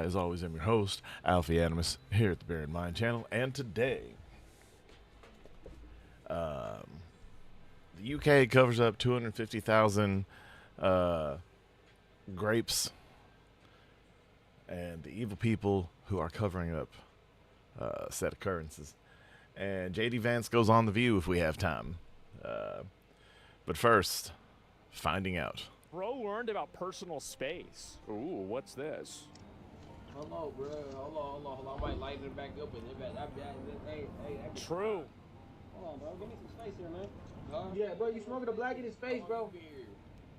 I, as always, am your host, Alfie Animus, here at the Bear in Mind channel. And today, the UK covers up 250,000 grapes, and the evil people who are covering up said occurrences. And JD Vance goes on The View if we have time. But first, finding out. Bro learned about personal space. Ooh, what's this? Hold on, bro. Hold on. I might lighten it back up and hey. True. Hold on, bro. Give me some space here, man. Huh? Yeah, bro. You smoking a black in his face, bro.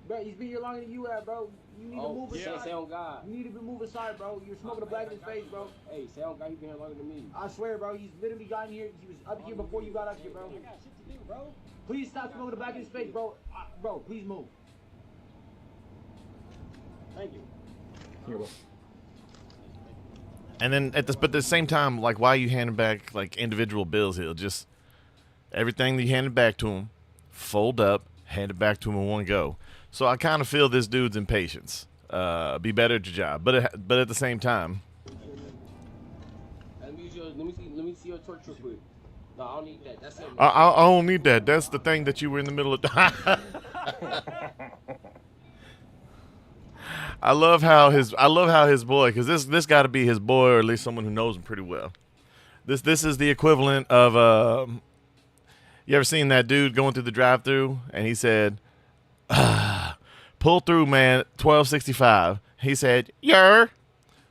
Bro, he's been here longer than you have, bro. You need to move aside. yeah. Say on God. You need to move aside, bro. You're smoking a black in his face, bro. Hey, say on God, he's been here longer than me. I swear, bro. He's literally gotten here. He was up here before you got up here, bro. I got shit to do, bro. Please stop smoking the black in his face, bro. Bro, please move. Thank you. Here, bro. And then but at the same time, like, why are you handing back like individual bills? He'll just everything that you handed back to him, fold up, hand it back to him in one go. So I kind of feel this dude's impatience. Be better at your job, but at the same time. Let me see your torch real quick. No, I don't need that. That's it. I don't need that. That's the thing that you were in the middle of. I love how his boy, because this got to be his boy, or at least someone who knows him pretty well. This is the equivalent of you ever seen that dude going through the drive-thru and he said, "Pull through, man, 1265." He said, "Yer."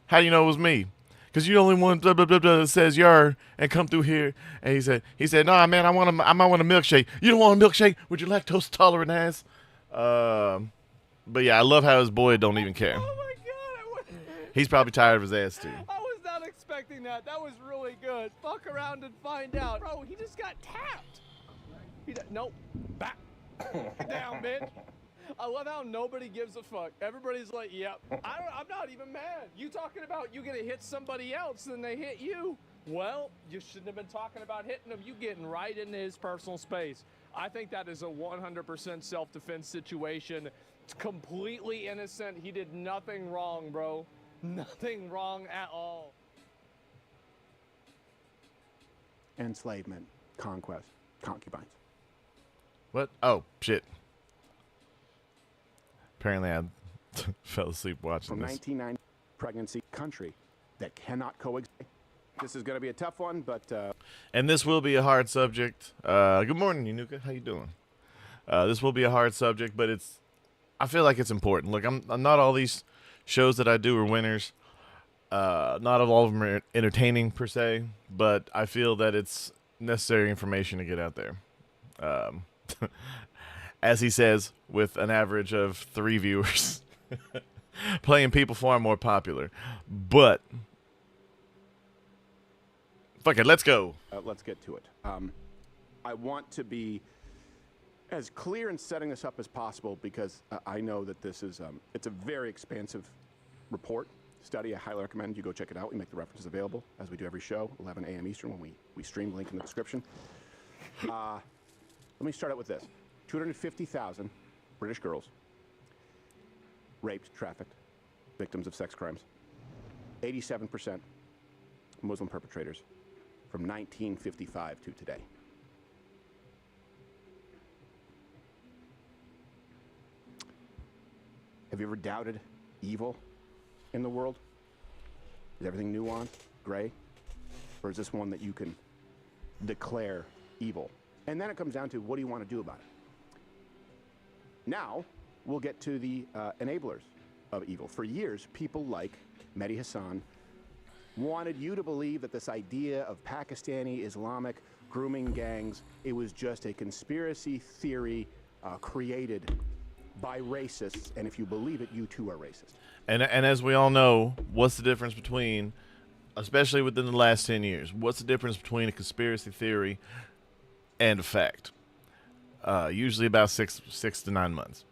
How do you know it was me? Because you're the only one blah, blah, blah, blah, that says "yer" and come through here. And he said, "Nah, man, I might want a milkshake." "You don't want a milkshake with your lactose tolerant ass?" But yeah, I love how his boy don't even care. Oh my God! He's probably tired of his ass too. I was not expecting that. That was really good. Fuck around and find out. Bro, he just got tapped. Nope. Back down, bitch. I love how nobody gives a fuck. Everybody's like, yep. I'm not even mad. You talking about you gonna hit somebody else and they hit you? Well, you shouldn't have been talking about hitting him. You getting right into his personal space. I think that is a 100% self-defense situation. It's completely innocent. He did nothing wrong, bro. Nothing wrong at all. Enslavement, conquest, concubines. What? Oh, shit. Apparently I fell asleep watching From this. 1990, pregnancy country that cannot coexist. This is going to be a tough one, but... And this will be a hard subject. Good morning, Yunuka. How you doing? This will be a hard subject, but I feel like it's important. Look, I'm not all these shows that I do are winners. Not all of them are entertaining per se, but I feel that it's necessary information to get out there. As he says, with an average of 3 viewers, playing people far more popular. But fuck it, let's go. Let's get to it. I want to be as clear in setting this up as possible because I know that this is it's a very expansive report, study. I highly recommend you go check it out. We make the references available, as we do every show, 11 a.m. Eastern when we stream, link in the description. Let me start out with this. 250,000 British girls raped, trafficked, victims of sex crimes. 87% Muslim perpetrators from 1955 to today. Have you ever doubted evil in the world? Is everything nuanced, gray? Or is this one that you can declare evil? And then it comes down to, what do you want to do about it? Now, we'll get to the enablers of evil. For years, people like Mehdi Hassan wanted you to believe that this idea of Pakistani Islamic grooming gangs, it was just a conspiracy theory created by racists, and if you believe it, you too are racist. And as we all know, what's the difference between, especially within the last 10 years, what's the difference between a conspiracy theory and a fact? Usually about six to 9 months.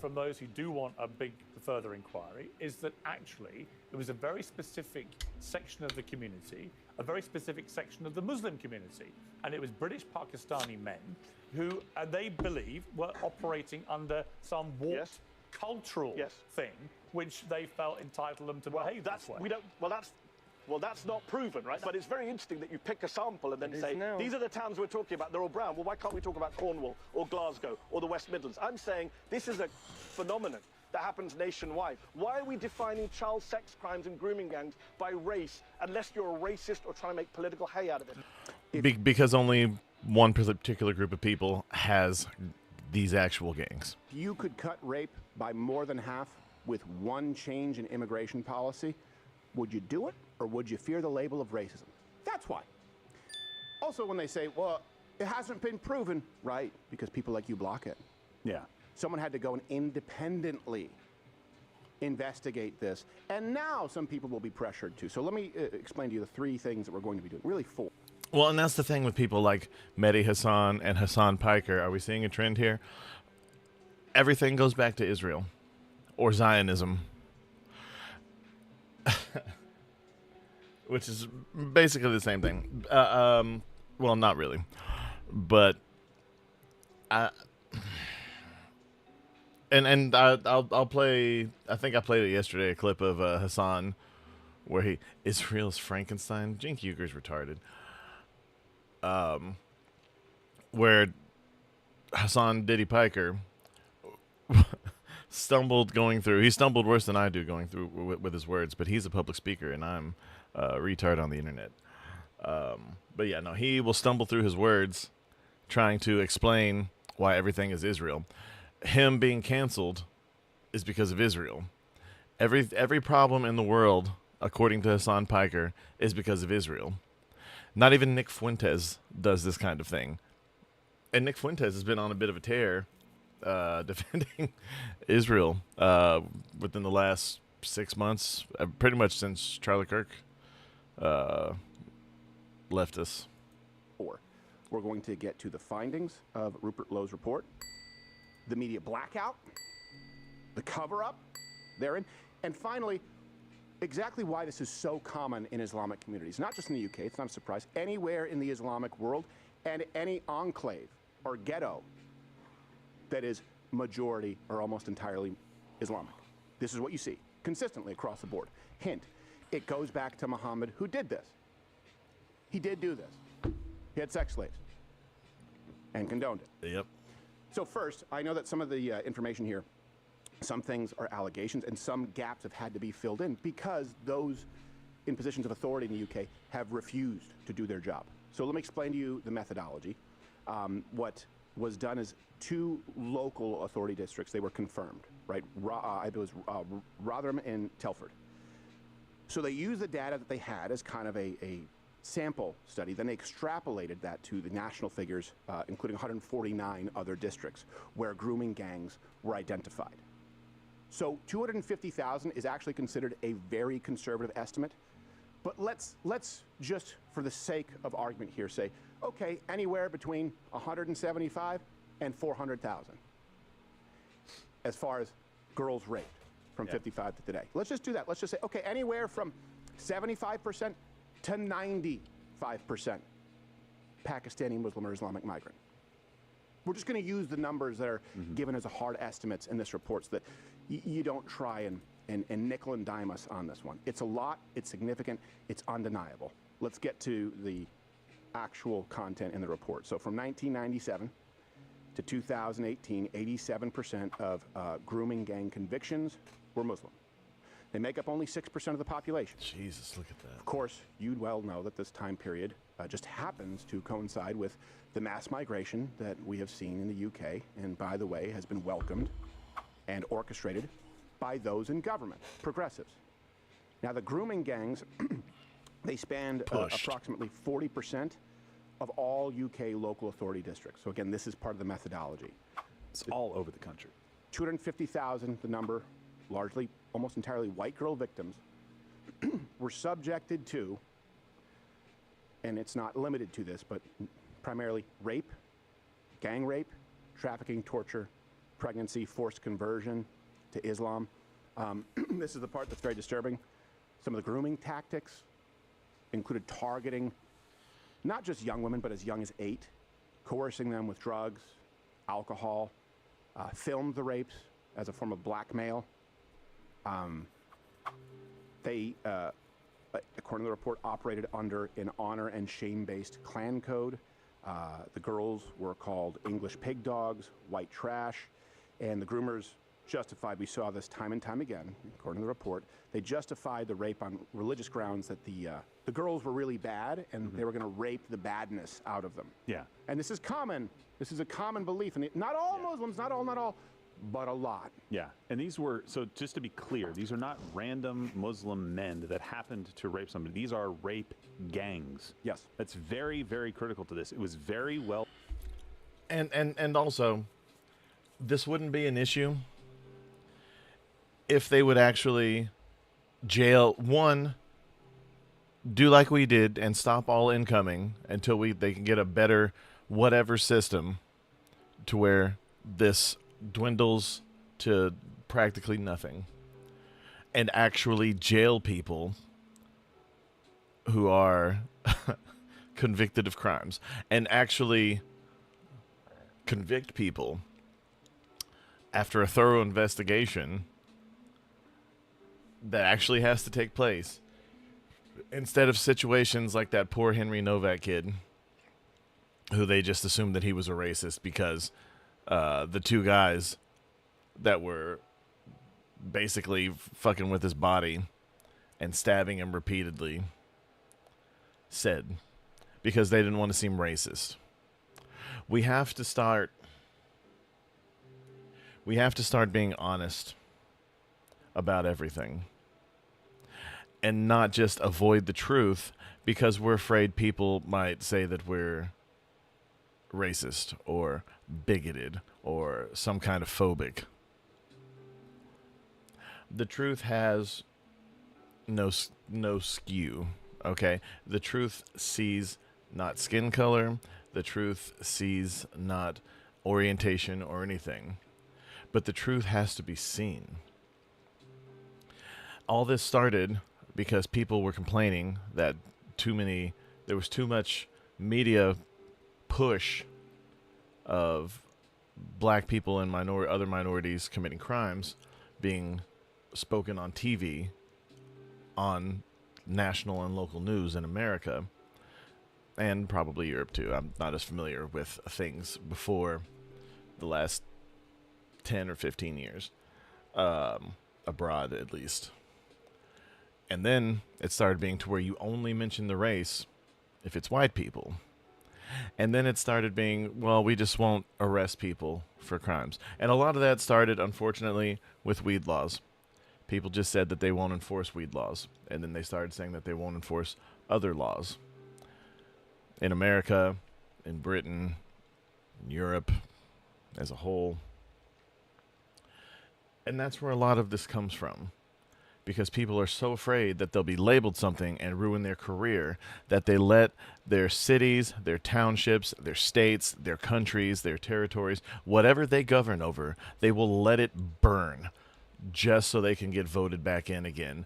From those who do want a big further inquiry, is that actually there was a very specific section of the community, a very specific section of the Muslim community, and it was British Pakistani men who they believe were operating under some warped cultural thing which they felt entitled them to behave this way. That's not proven, right? But it's very interesting that you pick a sample and then say, these are the towns we're talking about, they're all brown. Well, why can't we talk about Cornwall or Glasgow or the West Midlands? I'm saying this is a phenomenon that happens nationwide. Why are we defining child sex crimes and grooming gangs by race unless you're a racist or trying to make political hay out of it? Because only one particular group of people has these actual gangs. You could cut rape by more than half with one change in immigration policy. Would you do it, or would you fear the label of racism? That's why. Also, when they say, well, it hasn't been proven, right, because people like you block it. Yeah. Someone had to go and independently investigate this, and now some people will be pressured to. So let me explain to you the 3 things that we're going to be doing, really 4. Well, and that's the thing with people like Mehdi Hassan and Hassan Piker. Are we seeing a trend here? Everything goes back to Israel or Zionism, which is basically the same thing. Well, not really, but I'll play. I think I played it yesterday. A clip of Hassan where Israel's Frankenstein. Jink Uger's retarded. Where Hassan Diddy Piker stumbled going through. He stumbled worse than I do going through with his words, but he's a public speaker and I'm a retard on the internet. But yeah, no, he will stumble through his words trying to explain why everything is Israel. Him being canceled is because of Israel. Every problem in the world, according to Hassan Piker, is because of Israel. Not even Nick Fuentes does this kind of thing. And Nick Fuentes has been on a bit of a tear defending Israel within the last 6 months, pretty much since Charlie Kirk left us. 4. We're going to get to the findings of Rupert Lowe's report, the media blackout, the cover-up therein, and finally, exactly why this is so common in Islamic communities, not just in the UK, it's not a surprise, anywhere in the Islamic world, and any enclave or ghetto that is majority or almost entirely Islamic. This is what you see consistently across the board. Hint, it goes back to Muhammad, who did this. He did do this. He had sex slaves and condoned it. Yep. So first, I know that some of the information here, some things are allegations and some gaps have had to be filled in because those in positions of authority in the UK have refused to do their job. So let me explain to you the methodology. What was done is 2 local authority districts, they were confirmed, right? It was Rotherham and Telford. So they used the data that they had as kind of a sample study, then they extrapolated that to the national figures, including 149 other districts where grooming gangs were identified. So 250,000 is actually considered a very conservative estimate, but let's just, for the sake of argument here, say, okay, anywhere between 175 and 400,000 as far as girls raped from 55 to today. Let's just do that. Let's just say, okay, anywhere from 75% to 95% Pakistani Muslim or Islamic migrant. We're just going to use the numbers that are given as a hard estimates in this report so that you don't try and nickel and dime us on this one. It's a lot, it's significant, it's undeniable. Let's get to the actual content in the report. So from 1997 to 2018, 87% of grooming gang convictions were Muslim. They make up only 6% of the population. Jesus, look at that. Of course, you'd well know that this time period just happens to coincide with the mass migration that we have seen in the UK, and by the way, has been welcomed and orchestrated by those in government, progressives. Now, the grooming gangs, they spanned approximately 40% of all UK local authority districts. So again, this is part of the methodology. It's all over the country. 250,000, the number, largely, almost entirely white girl victims, were subjected to, and it's not limited to this, but primarily rape, gang rape, trafficking, torture, pregnancy, forced conversion to Islam. This is the part that's very disturbing. Some of the grooming tactics included targeting not just young women, but as young as 8, coercing them with drugs, alcohol, filmed the rapes as a form of blackmail. They, according to the report, operated under an honor and shame-based clan code. The girls were called English pig dogs, white trash, and the groomers justified, we saw this time and time again, according to the report, they justified the rape on religious grounds that the girls were really bad and they were going to rape the badness out of them. Yeah. And this is common. This is a common belief. And not all Muslims, not all, but a lot. Yeah. And these were, so just to be clear, these are not random Muslim men that happened to rape somebody. These are rape gangs. Yes. That's very, very critical to this. It was very well. And also, this wouldn't be an issue if they would actually jail one, do like we did and stop all incoming until they can get a better whatever system to where this dwindles to practically nothing, and actually jail people who are convicted of crimes, and actually convict people after a thorough investigation that actually has to take place, instead of situations like that poor Henry Novak kid who they just assumed that he was a racist because the two guys that were basically fucking with his body and stabbing him repeatedly said, because they didn't want to seem racist. We have to start being honest about everything and not just avoid the truth because we're afraid people might say that we're racist or bigoted or some kind of phobic. The truth has no skew, okay? The truth sees not skin color, the truth sees not orientation or anything, but the truth has to be seen. All this started because people were complaining that there was too much media push of black people and other minorities committing crimes being spoken on TV, on national and local news in America, and probably Europe too. I'm not as familiar with things before the last 10 or 15 years, abroad at least. And then it started being to where you only mention the race if it's white people. And then it started being, well, we just won't arrest people for crimes. And a lot of that started, unfortunately, with weed laws. People just said that they won't enforce weed laws. And then they started saying that they won't enforce other laws. In America, in Britain, in Europe as a whole. And that's where a lot of this comes from. Because people are so afraid that they'll be labeled something and ruin their career that they let their cities, their townships, their states, their countries, their territories, whatever they govern over, they will let it burn just so they can get voted back in again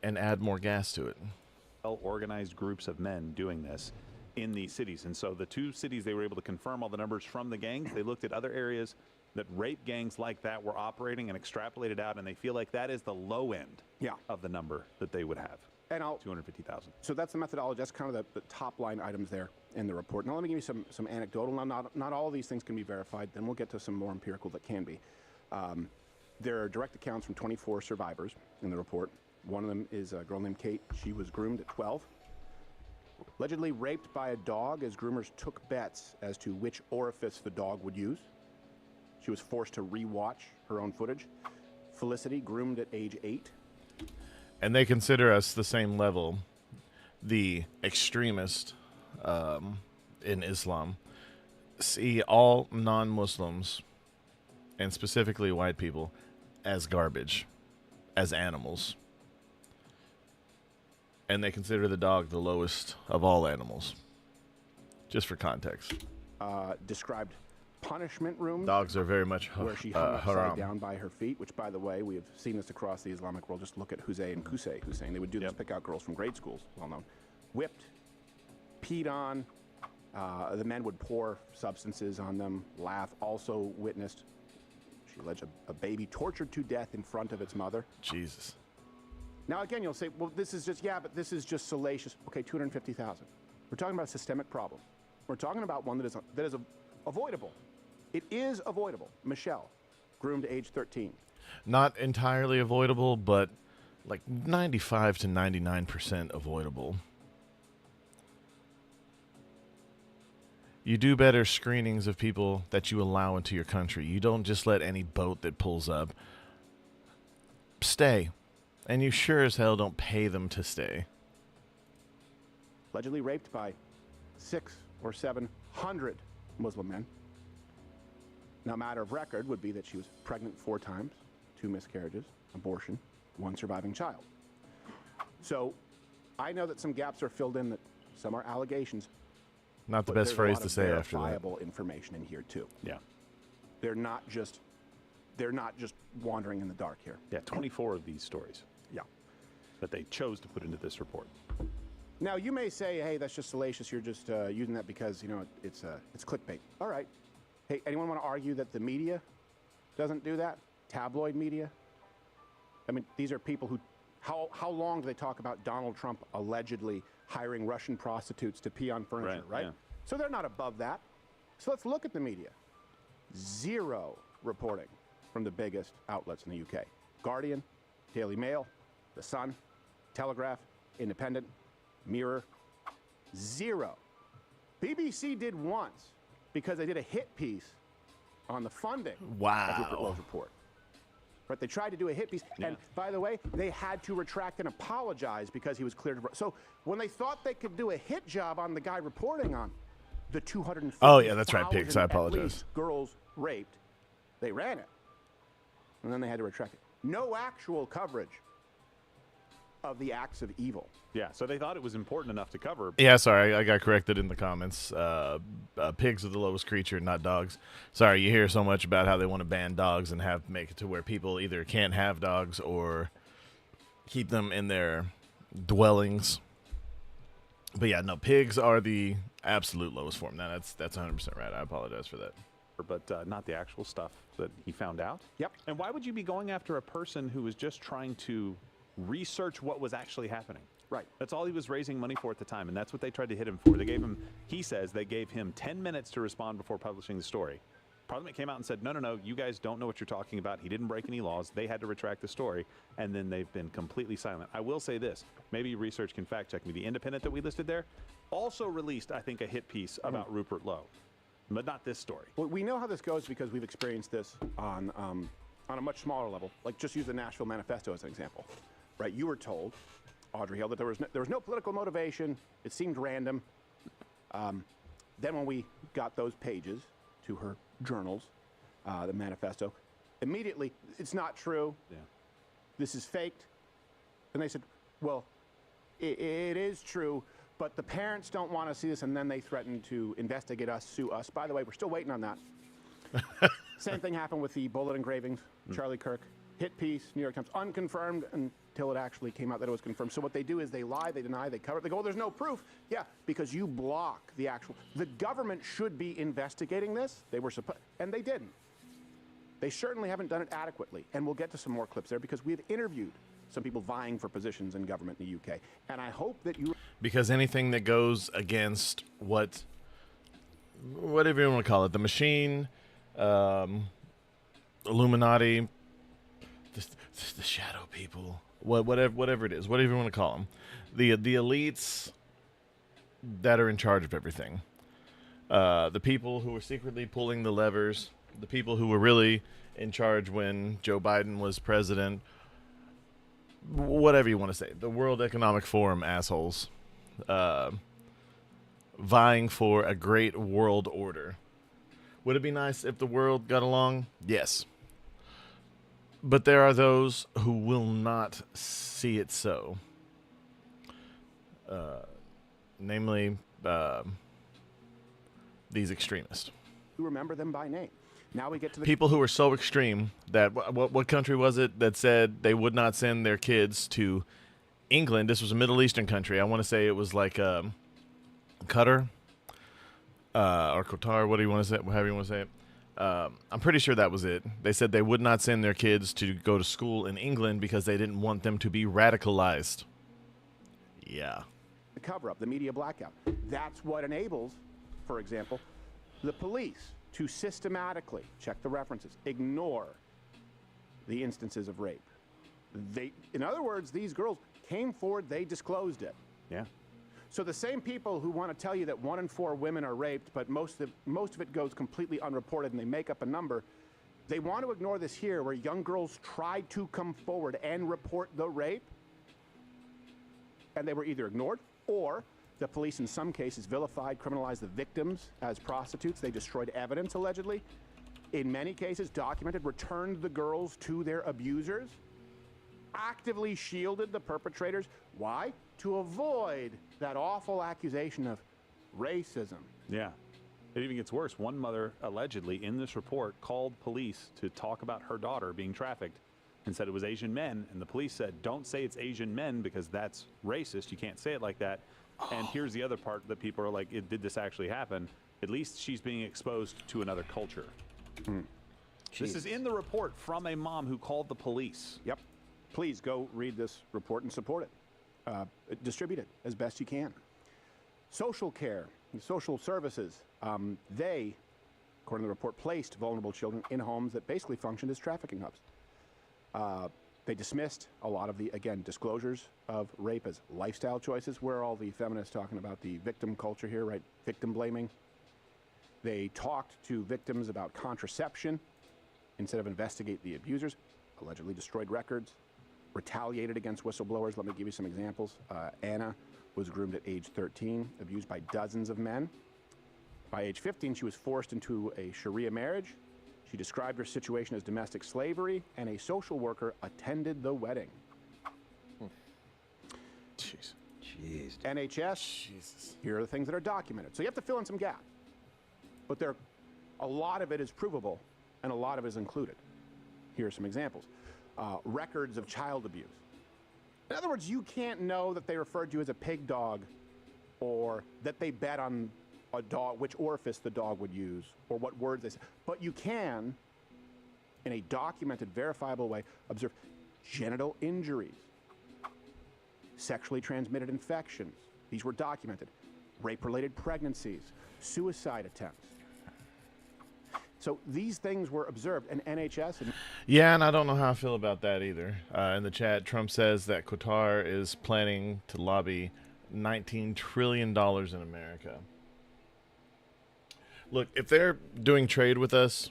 and add more gas to it. Well-organized groups of men doing this in these cities. And so the two cities, they were able to confirm all the numbers from the gangs. They looked at other areas that rape gangs like that were operating and extrapolated out, and they feel like that is the low end of the number that they would have. And 250,000. So that's the methodology. That's kind of the top line items there in the report. Now let me give you some anecdotal. Now not all of these things can be verified. Then we'll get to some more empirical that can be. There are direct accounts from 24 survivors in the report. One of them is a girl named Kate. She was groomed at 12. Allegedly raped by a dog as groomers took bets as to which orifice the dog would use. She was forced to re-watch her own footage. Felicity, groomed at age 8. And they consider us the same level, the extremist in Islam, see all non-Muslims, and specifically white people, as garbage, as animals. And they consider the dog the lowest of all animals, just for context. Described punishment rooms. Dogs are very much where she hung upside haram. down by her feet, which, by the way, we have seen this across the Islamic world. Just look at Hussein and Qusay Hussein. They would do this, pick out girls from grade schools, well known. Whipped, peed on. The men would pour substances on them, laugh. Also witnessed She alleged a baby tortured to death in front of its mother. Jesus. Now, again, you'll say, well, this is just, yeah, but this is just salacious. Okay, 250,000. We're talking about a systemic problem. We're talking about one that is avoidable. It is avoidable. Michelle, groomed to age 13. Not entirely avoidable, but like 95 to 99% avoidable. You do better screenings of people that you allow into your country. You don't just let any boat that pulls up stay. And you sure as hell don't pay them to stay. Allegedly raped by 600 or 700 Muslim men. Now, matter of record would be that she was pregnant 4 times, 2 miscarriages, abortion, 1 surviving child. So I know that some gaps are filled in, that some are allegations. Not the but best there's phrase a lot to of say after that. verifiable information in here too. Yeah. They're not just wandering in the dark here. Yeah, 24 of these stories. Yeah. That they chose to put into this report. Now, you may say, hey, that's just salacious. You're just using that because, you know, it's clickbait. All right. Hey, anyone want to argue that the media doesn't do that? Tabloid media? I mean, these are people who, how long do they talk about Donald Trump allegedly hiring Russian prostitutes to pee on furniture, right? Yeah. So they're not above that. So let's look at the media. 0 reporting from the biggest outlets in the UK. Guardian, Daily Mail, The Sun, Telegraph, Independent, Mirror. 0. BBC did once because they did a hit piece on the funding of Rupert Lowe's report. Right, they tried to do a hit piece, and by the way, they had to retract and apologize because he was cleared. So when they thought they could do a hit job on the guy reporting on the 250,000 Oh, yeah, that's right, Pigs. I apologize. Girls raped, they ran it, and then they had to retract it. No actual coverage of the acts of evil. Yeah, so they thought it was important enough to cover. Yeah, sorry, I got corrected in the comments. Pigs are the lowest creature, not dogs. Sorry, you hear so much about how they want to ban dogs and make it to where people either can't have dogs or keep them in their dwellings. But yeah, no, pigs are the absolute lowest form. Now, that's 100% right. I apologize for that. But not the actual stuff that he found out. Yep. And why would you be going after a person who was just trying to research what was actually happening? Right. That's all he was raising money for at the time, and that's what they tried to hit him for. They gave him, he says, they gave him 10 minutes to respond before publishing the story. Parliament came out and said, no, you guys don't know what you're talking about. He didn't break any laws. They had to retract the story, and then they've been completely silent. I will say this. Maybe research can fact-check me. The Independent that we listed there also released, I think, a hit piece about Rupert Lowe, but not this story. Well, we know how this goes because we've experienced this on a much smaller level. Like, just use the Nashville Manifesto as an example. Right? You were told, Audrey Hill, that there was no political motivation. It seemed random. Then when we got those pages to her journals, the manifesto, immediately, it's not true. Yeah. This is faked. And they said, well, it is true, but the parents don't want to see this, and then they threatened to investigate us, sue us. By the way, we're still waiting on that. Same thing happened with the bullet engravings, Charlie Kirk. Hit piece, New York Times, unconfirmed until it actually came out that it was confirmed. So what they do is they lie, they deny, they cover it. They go, oh, there's no proof. Yeah, because you block the actual. The government should be investigating this. They were supposed, and they didn't. They certainly haven't done it adequately. And we'll get to some more clips there because we've interviewed some people vying for positions in government in the UK. And I hope that you. Because anything that goes against whatever you want to call it, the machine, Illuminati, the shadow people, whatever it is, whatever you want to call them, the elites that are in charge of everything, the people who were secretly pulling the levers, the people who were really in charge when Joe Biden was president, whatever you want to say, the World Economic Forum assholes, vying for a great world order. Would it be nice if the world got along? Yes. But there are those who will not see it so. Namely, these extremists. You remember them by name. Now we get to the people who are so extreme that what country was it that said they would not send their kids to England? This was a Middle Eastern country. I want to say it was like Qatar or Qatar. What do you want to say? However you want to say it. I'm pretty sure that was it. They said they would not send their kids to go to school in England because they didn't want them to be radicalized. Yeah. The cover-up, the media blackout. That's what enables, for example, the police to systematically, check the references, ignore the instances of rape. In other words, these girls came forward, they disclosed it. Yeah. So the same people who want to tell you that 1 in 4 women are raped, but most of it goes completely unreported and they make up a number, they want to ignore this here where young girls tried to come forward and report the rape, and they were either ignored or the police in some cases vilified, criminalized the victims as prostitutes. They destroyed evidence, allegedly. In many cases, documented, returned the girls to their abusers, actively shielded the perpetrators. Why? To avoid that awful accusation of racism. Yeah. It even gets worse. One mother allegedly in this report called police to talk about her daughter being trafficked and said it was Asian men. And the police said, don't say it's Asian men because that's racist. You can't say it like that. And here's the other part that people are like, did this actually happen? At least she's being exposed to another culture. This is in the report from a mom who called the police. Yep. Please go read this report and support it. Distribute it as best you can. Social care, social services, they, according to the report, placed vulnerable children in homes that basically functioned as trafficking hubs. They dismissed a lot of the, again, disclosures of rape as lifestyle choices. Where are all the feminists talking about the victim culture here, right? Victim blaming. They talked to victims about contraception instead of investigate the abusers, allegedly destroyed records, retaliated against whistleblowers. Let me give you some examples. Anna was groomed at age 13, abused by dozens of men. By age 15, she was forced into a Sharia marriage. She described her situation as domestic slavery, and a social worker attended the wedding. Jeez. Jeez. NHS, Jesus. here are the things that are documented. So you have to fill in some gaps. But a lot of it is provable, and a lot of it is included. Here are some examples. Records of child abuse. In other words, you can't know that they referred to you as a pig dog, or that they bet on a dog, which orifice the dog would use, or what words they said. But you can, in a documented, verifiable way, observe genital injuries, sexually transmitted infections. These were documented. Rape-related pregnancies, suicide attempts. So these things were observed, and NHS... Yeah, and I don't know how I feel about that either. In the chat, Trump says that Qatar is planning to lobby $19 trillion in America. Look, if they're doing trade with us,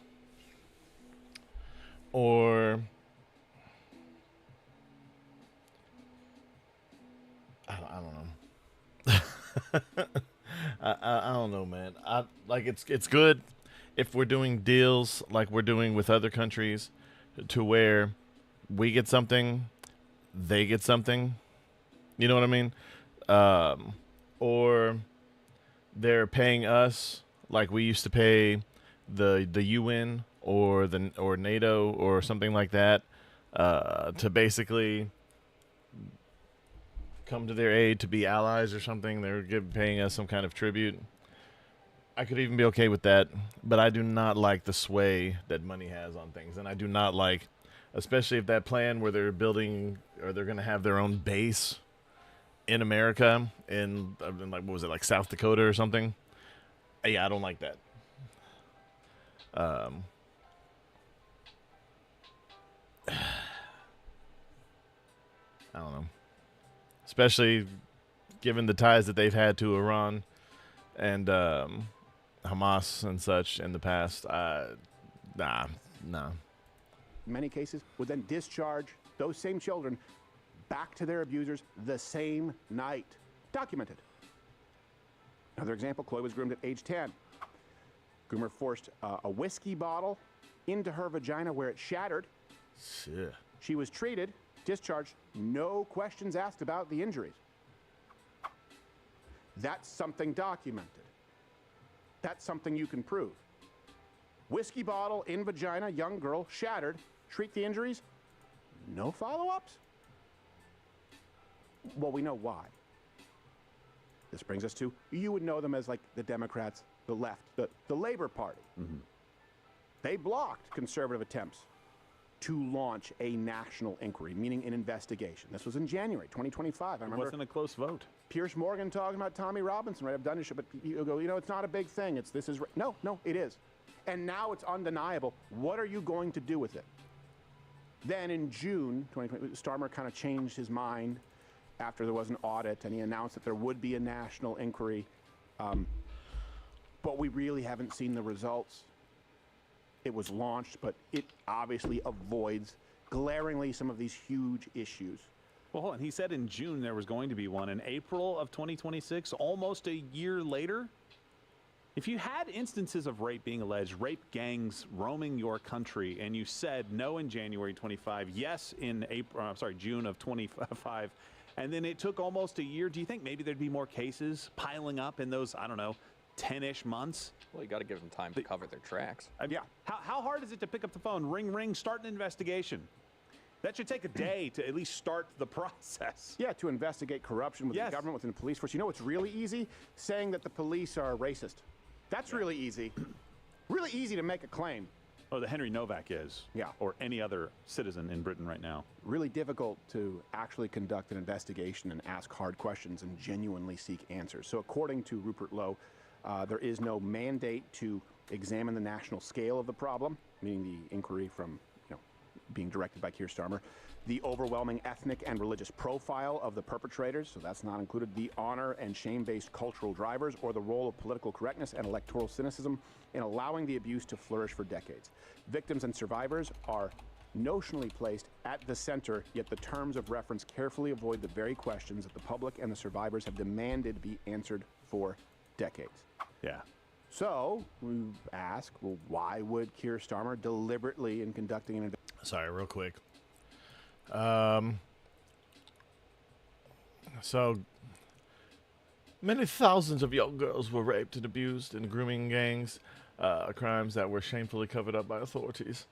or... I don't know. I don't know, man. It's good if we're doing deals like we're doing with other countries, to where we get something, they get something. You know what I mean? Or they're paying us like we used to pay the UN or NATO or something like that, to basically come to their aid, to be allies or something. They're paying us some kind of tribute. I could even be okay with that, but I do not like the sway that money has on things, and I do not like, especially if that plan where they're building, or they're going to have their own base in America, in like, what was it, like South Dakota or something? Yeah, I don't like that. I don't know. Especially given the ties that they've had to Iran and Hamas and such in the past. Nah. In many cases, would then discharge those same children back to their abusers the same night. Documented. Another example, Chloe was groomed at age 10. Groomer forced a whiskey bottle into her vagina where it shattered. Yeah. She was treated, discharged, no questions asked about the injuries. That's something documented. That's something you can prove. Whiskey bottle in vagina, young girl, shattered, treat the injuries, no follow-ups? Well, we know why. This brings us to, you would know them as like the Democrats, the left, the Labor Party. They blocked conservative attempts to launch a national inquiry, meaning an investigation. This was in January 2025. I remember It wasn't a close vote. Pierce Morgan talking about Tommy Robinson, right? I've done this, but you go, it's not a big thing. No, it is. And now it's undeniable. What are you going to do with it? Then in June 2020, Starmer kind of changed his mind after there was an audit, and he announced that there would be a national inquiry. But we really haven't seen the results. It was launched, but it obviously avoids glaringly some of these huge issues. Well, hold on. He said in June there was going to be one. In April of 2026, almost a year later, if you had instances of rape being alleged, rape gangs roaming your country, and you said no in January 25, yes in June of 25, and then it took almost a year, do you think maybe there'd be more cases piling up in those, 10-ish months? Well, you got to give them time to cover their tracks. Yeah. How hard is it to pick up the phone, ring, start an investigation? That should take a day to at least start the process. Yeah, to investigate corruption within the government, within the police force. You know what's really easy? Saying that the police are racist. That's really easy. Really easy to make a claim. Oh, the Henry Novak is. Yeah. Or any other citizen in Britain right now. Really difficult to actually conduct an investigation and ask hard questions and genuinely seek answers. So according to Rupert Lowe, there is no mandate to examine the national scale of the problem, meaning the inquiry from being directed by Keir Starmer, the overwhelming ethnic and religious profile of the perpetrators, so that's not included, the honor and shame-based cultural drivers, or the role of political correctness and electoral cynicism in allowing the abuse to flourish for decades. Victims and survivors are notionally placed at the center, yet the terms of reference carefully avoid the very questions that the public and the survivors have demanded be answered for decades. Yeah. So we ask, well, why would Keir Starmer deliberately, in conducting an investigation? Sorry, real quick. So many thousands of young girls were raped and abused in grooming gangs, crimes that were shamefully covered up by authorities.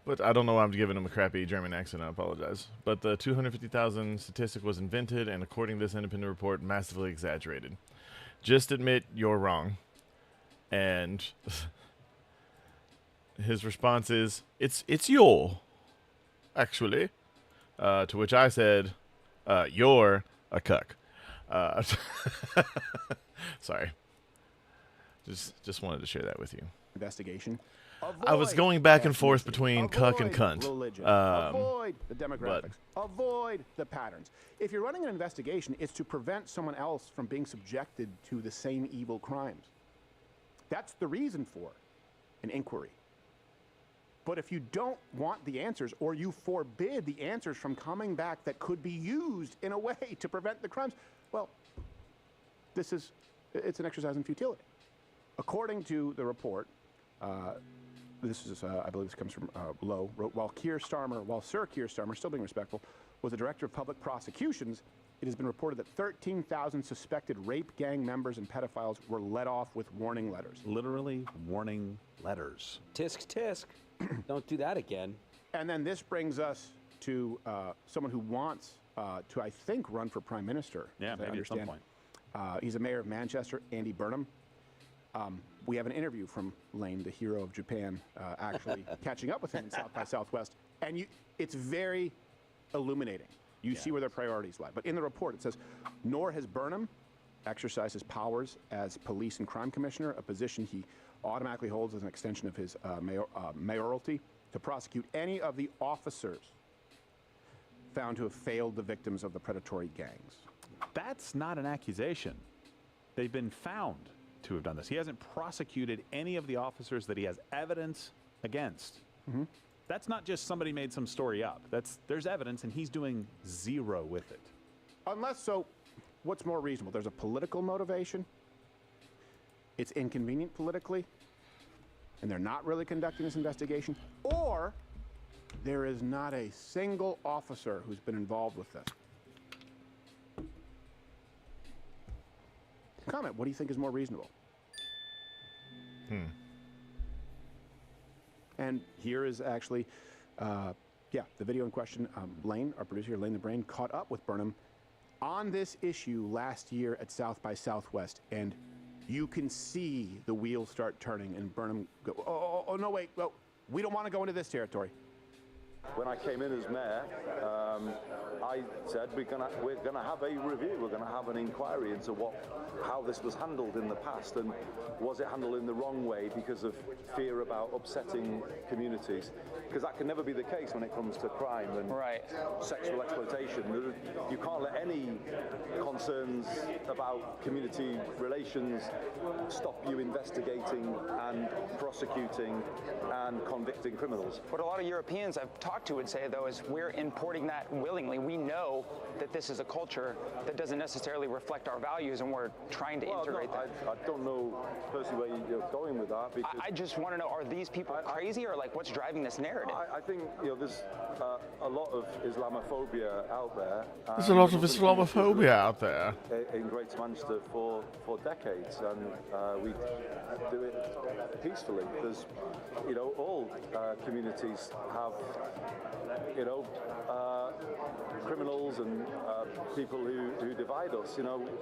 But I don't know why I'm giving him a crappy German accent. I apologize. But the 250,000 statistic was invented and, according to this independent report, massively exaggerated. Just admit you're wrong. And his response is, it's your, actually. To which I said, you're a cuck. Sorry. Just wanted to share that with you. Investigation. I was going back and forth between cuck and cunt. Religion. Avoid the demographics. Avoid the patterns. If you're running an investigation, it's to prevent someone else from being subjected to the same evil crimes. That's the reason for an inquiry. But if you don't want the answers, or you forbid the answers from coming back that could be used in a way to prevent the crimes, well, it's an exercise in futility. According to the report, this is, I believe this comes from Lowe, wrote, while Sir Keir Starmer, still being respectful, was the director of public prosecutions, it has been reported that 13,000 suspected rape gang members and pedophiles were let off with warning letters. Literally warning letters. Tisk, tisk. Don't do that again. And then this brings us to someone who wants to, I think, run for prime minister. Yeah, maybe at some point. He's a mayor of Manchester, Andy Burnham. We have an interview from Lane, the hero of Japan, actually catching up with him in South by Southwest. And it's very illuminating. You see where their priorities lie. But in the report, it says, nor has Burnham exercised his powers as police and crime commissioner, a position he automatically holds as an extension of his mayoralty, to prosecute any of the officers found to have failed the victims of the predatory gangs. That's not an accusation. They've been found to have done this. He hasn't prosecuted any of the officers that he has evidence against. Mm-hmm. That's not just somebody made some story up. There's evidence, and he's doing zero with it. What's more reasonable? There's a political motivation. It's inconvenient politically, and they're not really conducting this investigation, or there is not a single officer who's been involved with this. Comment, what do you think is more reasonable? And here is actually, the video in question. Lane, our producer, Lane the Brain, caught up with Burnham on this issue last year at South by Southwest, and you can see the wheels start turning, and Burnham go, oh no, wait, well, we don't want to go into this territory. When I came in as mayor, I said we're gonna have a review. We're gonna have an inquiry into how this was handled in the past, and was it handled in the wrong way because of fear about upsetting communities? Because that can never be the case when it comes to crime and sexual exploitation. You can't let any concerns about community relations stop you investigating and prosecuting and convicting criminals. What a lot of Europeans I've talked to would say, though, is we're importing that willingly. We know that this is a culture that doesn't necessarily reflect our values, and we're trying to integrate that. I don't know personally where you're going with that. Because I just want to know, are these people crazy, or like what's driving this narrative? I think there's a lot of Islamophobia out there. There's a lot of Islamophobia out there. In Greater Manchester for decades, and we do it peacefully. There's, all communities have, criminals and people who divide us.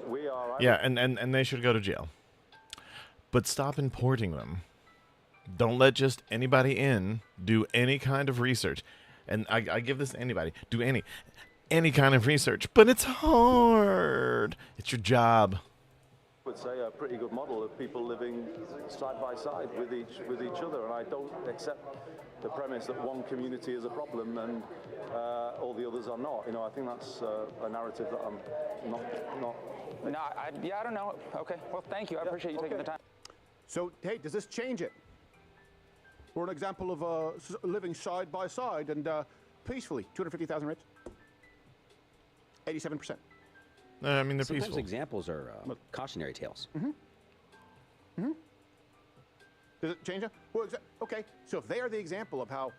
We are. Yeah, and they should go to jail. But stop importing them. Don't let just anybody in do any kind of research. And I give this to anybody. Do any kind of research. But it's hard. It's your job. I would say a pretty good model of people living side by side with each other, and I don't accept the premise that one community is a problem and all the others are not. I think that's a narrative that I'm not. No, I don't know. Okay, well, thank you. I appreciate you taking the time. So, hey, does this change it? We're an example of living side by side and peacefully. 250,000 rapes. 87%. I mean, they're Sometimes peaceful. examples are cautionary tales. Does it change it? Well, okay, so if they are the example of how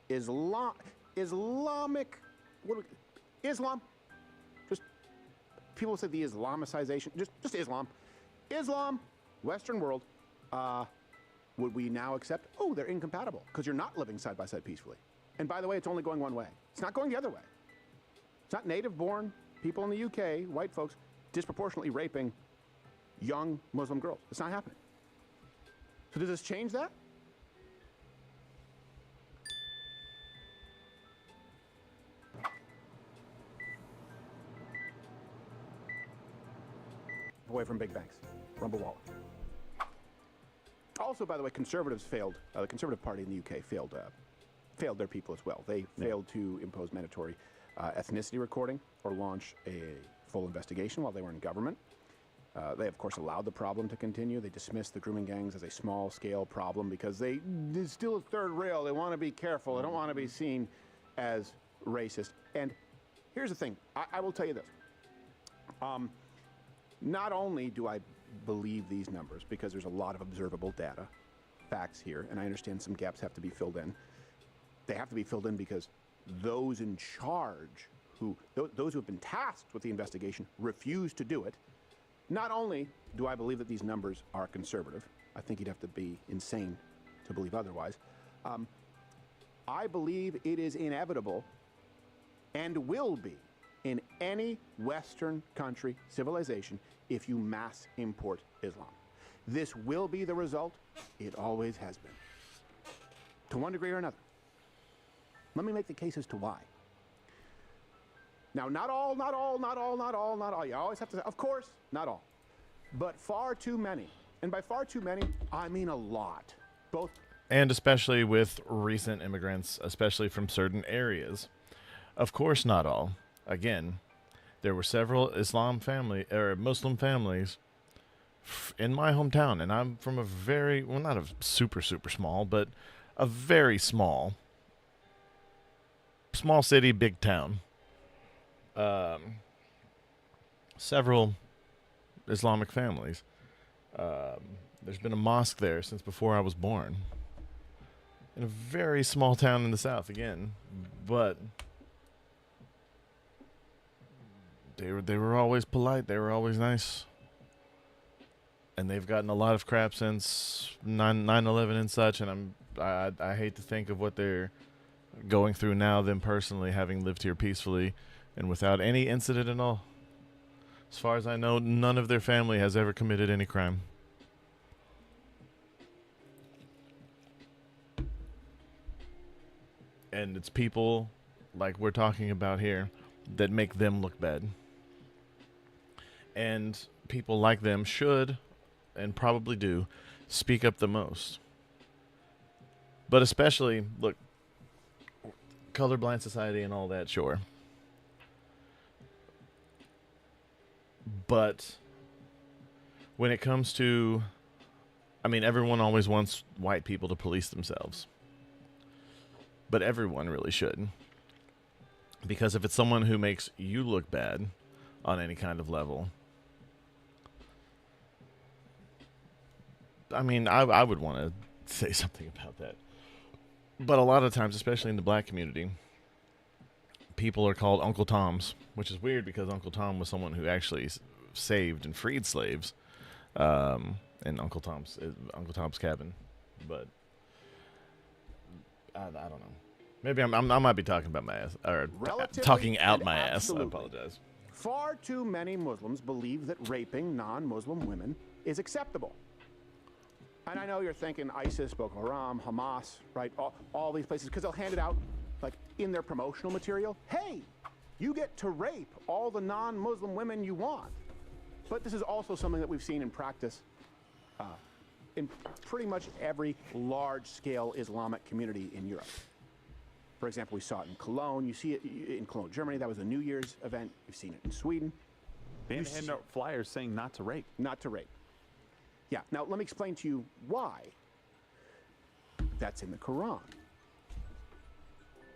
Islam, just people say the Islamicization, just Islam, Western world, would we now accept, they're incompatible because you're not living side by side peacefully. And by the way, it's only going one way. It's not going the other way. It's not native-born people in the UK, white folks, disproportionately raping young Muslim girls. It's not happening. So does this change that? Away from big banks. Rumble wallet. Also, by the way, conservatives failed. The Conservative Party in the UK failed their people as well. They failed to impose mandatory ethnicity recording or launch a full investigation while they were in government. They, of course, allowed the problem to continue. They dismissed the grooming gangs as a small-scale problem because they're still third rail. They want to be careful. They don't want to be seen as racist. And here's the thing. I will tell you this. Not only do I believe these numbers, because there's a lot of observable data, facts here, and I understand some gaps have to be filled in. They have to be filled in because those in charge, those who have been tasked with the investigation, refuse to do it. Not only do I believe that these numbers are conservative, I think you'd have to be insane to believe otherwise. I believe it is inevitable and will be in any Western country, civilization, if you mass import Islam. This will be the result. It always has been. To one degree or another. Let me make the case as to why. Now, not all. You always have to say, of course, not all. But far too many. And by far too many, I mean a lot. Both. And especially with recent immigrants, especially from certain areas. Of course, not all. Again, there were several Muslim families in my hometown, and I'm from a very, well, not a super small, but a very small city, big town. Several Islamic families. There's been a mosque there since before I was born. In a very small town in the south, again, but they were always polite. They were always nice. And they've gotten a lot of crap since 9/11 and such, and I hate to think of what they're going through now, them personally having lived here peacefully and without any incident at all. As far as I know, none of their family has ever committed any crime. And it's people like we're talking about here that make them look bad. And people like them should, and probably do, speak up the most. But especially, look, colorblind society and all that, sure. But when it comes to, I mean, everyone always wants white people to police themselves. But everyone really should. Because if it's someone who makes you look bad on any kind of level, I mean, I would want to say something about that. But a lot of times, especially in the black community, people are called Uncle Toms, which is weird because Uncle Tom was someone who actually saved and freed slaves in Uncle Tom's Cabin. But I don't know. Maybe I might be talking about my ass, or talking out my ass. I apologize. Far too many Muslims believe that raping non-Muslim women is acceptable. And I know you're thinking ISIS, Boko Haram, Hamas, right? All these places, because they'll hand it out like in their promotional material. Hey, you get to rape all the non-Muslim women you want. But this is also something that we've seen in practice in pretty much every large-scale Islamic community in Europe. For example, we saw it in Cologne. You see it in Cologne, Germany. That was a New Year's event. You've seen it in Sweden. They hand out flyers saying not to rape. Not to rape. Yeah, now let me explain to you why that's in the Quran.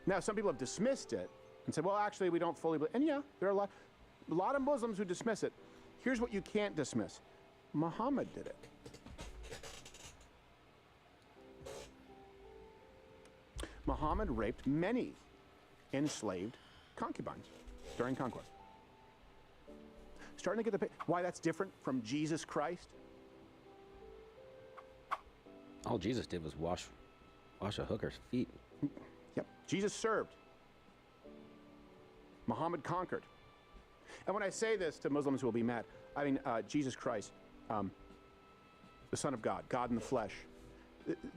Now, some people have dismissed it and said, well, actually, we don't fully believe. And yeah, there are a lot of Muslims who dismiss it. Here's what you can't dismiss. Muhammad did it. Muhammad raped many enslaved concubines during conquest. Starting to get the why that's different from Jesus Christ. All Jesus did was wash a hooker's feet. Yep. Jesus served. Muhammad conquered. And when I say this to Muslims who will be mad, I mean Jesus Christ, the Son of God, God in the flesh,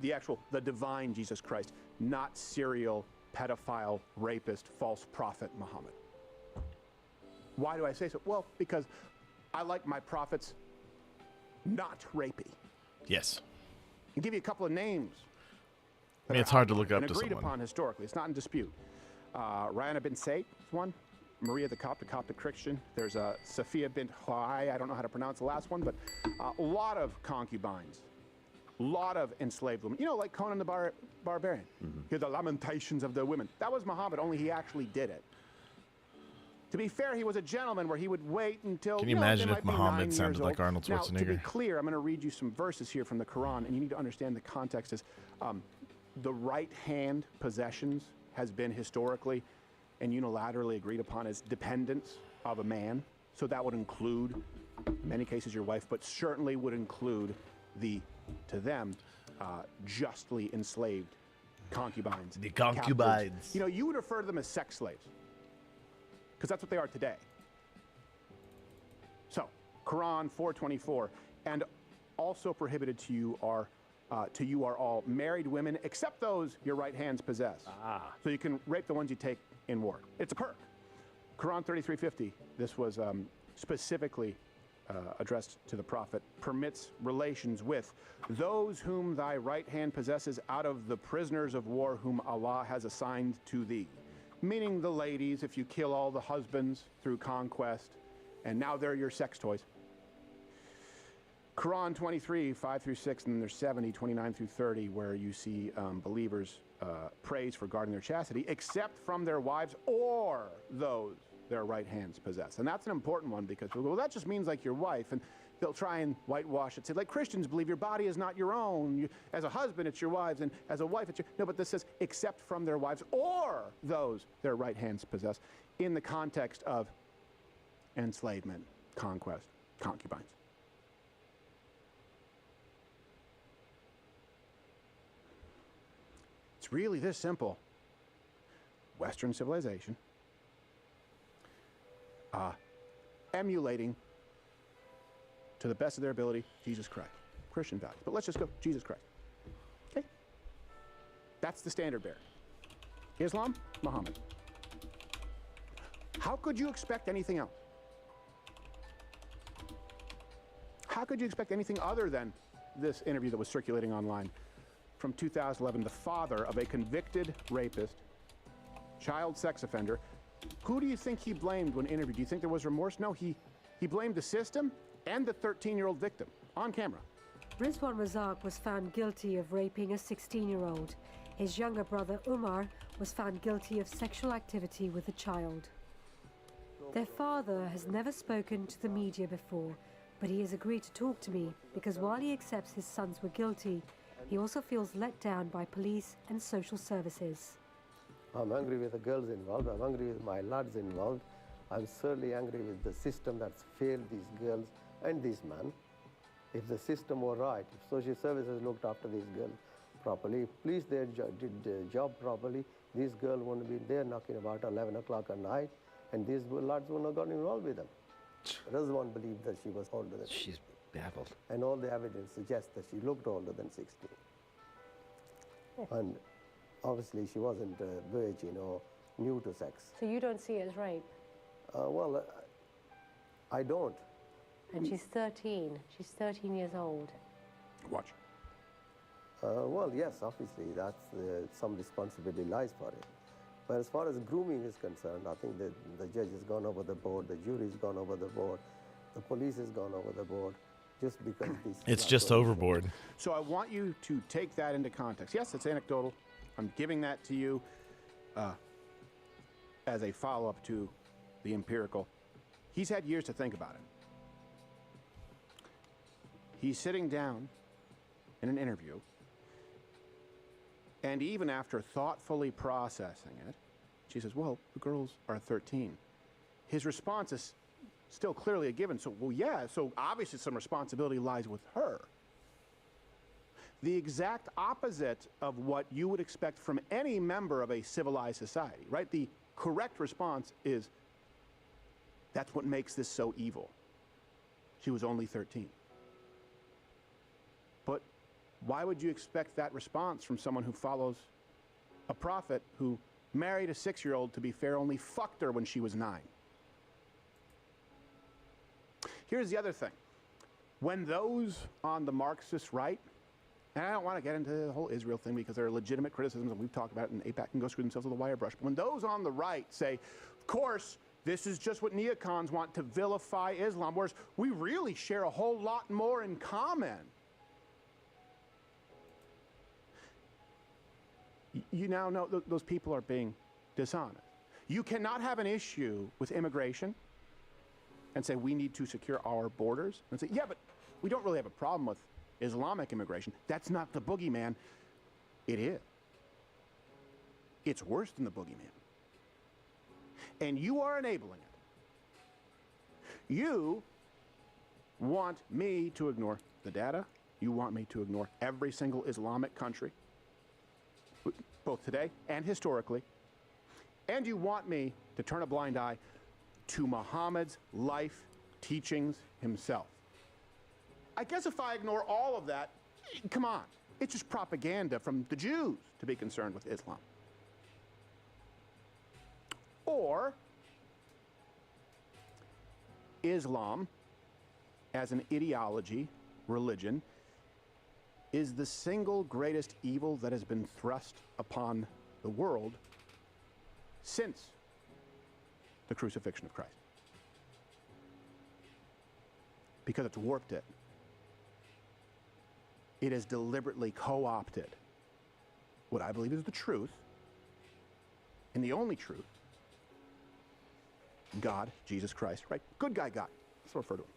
the divine Jesus Christ, not serial pedophile, rapist, false prophet Muhammad. Why do I say so? Well, because I like my prophets not rapey. Yes. I'll give you a couple of names. I mean, it's hard to look up to agreed someone. upon historically. It's not in dispute. Rihanna bint Said is one. Maria the Coptic Christian. There's Sophia bint Huai. I don't know how to pronounce the last one, but a lot of concubines. A lot of enslaved women. You know, like Conan the Barbarian. Mm-hmm. Hear the lamentations of the women. That was Muhammad, only he actually did it. To be fair, he was a gentleman where he would wait until... Can you imagine if Muhammad sounded like Arnold Schwarzenegger? Now, to be clear, I'm going to read you some verses here from the Quran, and you need to understand the context is the right hand possessions has been historically and unilaterally agreed upon as dependence of a man. So that would include, in many cases, your wife, but certainly would include the, to them, justly enslaved concubines. The concubines. Captives. You know, you would refer to them as sex slaves, because that's what they are today. So, Quran 4:24, and also prohibited to you are all married women, except those your right hands possess. So you can rape the ones you take in war. It's a perk. Quran 33:50. This was specifically addressed to the Prophet. Permits relations with those whom thy right hand possesses out of the prisoners of war whom Allah has assigned to thee. Meaning the ladies, if you kill all the husbands through conquest, and now they're your sex toys. Quran 23, 5-6, and there's 70, 29-30, where you see believers praised for guarding their chastity, except from their wives or those their right hands possess. And that's an important one because people go, well, that just means like your wife. And they'll try and whitewash it, say, like Christians believe your body is not your own. As a husband, it's your wives, and as a wife, it's your... No, but this says, except from their wives or those their right hands possess, in the context of enslavement, conquest, concubines. It's really this simple. Western civilization emulating, to the best of their ability, Jesus Christ. Christian values. But let's just go Jesus Christ. Okay? That's the standard bearer. Islam, Muhammad. How could you expect anything else? How could you expect anything other than this interview that was circulating online from 2011, the father of a convicted rapist, child sex offender? Who do you think he blamed when interviewed? Do you think there was remorse? No, he blamed the system and the 13-year-old victim on camera. Rizwan Razak was found guilty of raping a 16-year-old. His younger brother Umar was found guilty of sexual activity with a child. Their father has never spoken to the media before, but he has agreed to talk to me because while he accepts his sons were guilty, he also feels let down by police and social services. I'm angry with the girls involved. I'm angry with my lads involved. I'm certainly angry with the system that's failed these girls and these men. If the system were right, if social services looked after these girls properly, if police did their job properly, these girls wouldn't be there knocking about 11 o'clock at night, and these lads wouldn't have got involved with them. Rizwan believed that she was older than She's baffled. and all the evidence suggests that she looked older than 16. And obviously she wasn't a virgin or new to sex. So you don't see it as rape? Well, I don't. And she's 13. She's 13 years old. Watch. Well, yes, obviously, that's some responsibility lies for it. But as far as grooming is concerned, I think that the judge has gone over the board, the jury's gone over the board, the police has gone over the board, just because these... It's just overboard. So I want you to take that into context. Yes, it's anecdotal. I'm giving that to you as a follow-up to the empirical. He's had years to think about it. He's sitting down in an interview, and even after thoughtfully processing it, she says, well, the girls are 13. His response is still clearly a given. So, well, yeah, so obviously some responsibility lies with her. The exact opposite of what you would expect from any member of a civilized society, right? The correct response is, that's what makes this so evil. She was only 13. But why would you expect that response from someone who follows a prophet who married a 6-year-old, to be fair, only fucked her when she was 9? Here's the other thing. When those on the Marxist right, and I don't want to get into the whole Israel thing because there are legitimate criticisms, and we've talked about it, and AIPAC can go screw themselves with a wire brush. But when those on the right say, of course, this is just what neocons want, to vilify Islam, whereas we really share a whole lot more in common. You now know those people are being dishonest. You cannot have an issue with immigration and say we need to secure our borders and say, yeah, but we don't really have a problem with Islamic immigration. That's not the boogeyman. It is. It's worse than the boogeyman. And you are enabling it. You want me to ignore the data. You want me to ignore every single Islamic country, both today and historically. And you want me to turn a blind eye to Muhammad's life teachings himself. I guess if I ignore all of that, come on, it's just propaganda from the Jews to be concerned with Islam. Or Islam, as an ideology, religion, is the single greatest evil that has been thrust upon the world since the crucifixion of Christ. Because it's warped it. It has deliberately co-opted what I believe is the truth, and the only truth, God, Jesus Christ, right? Good guy God, let's refer to him.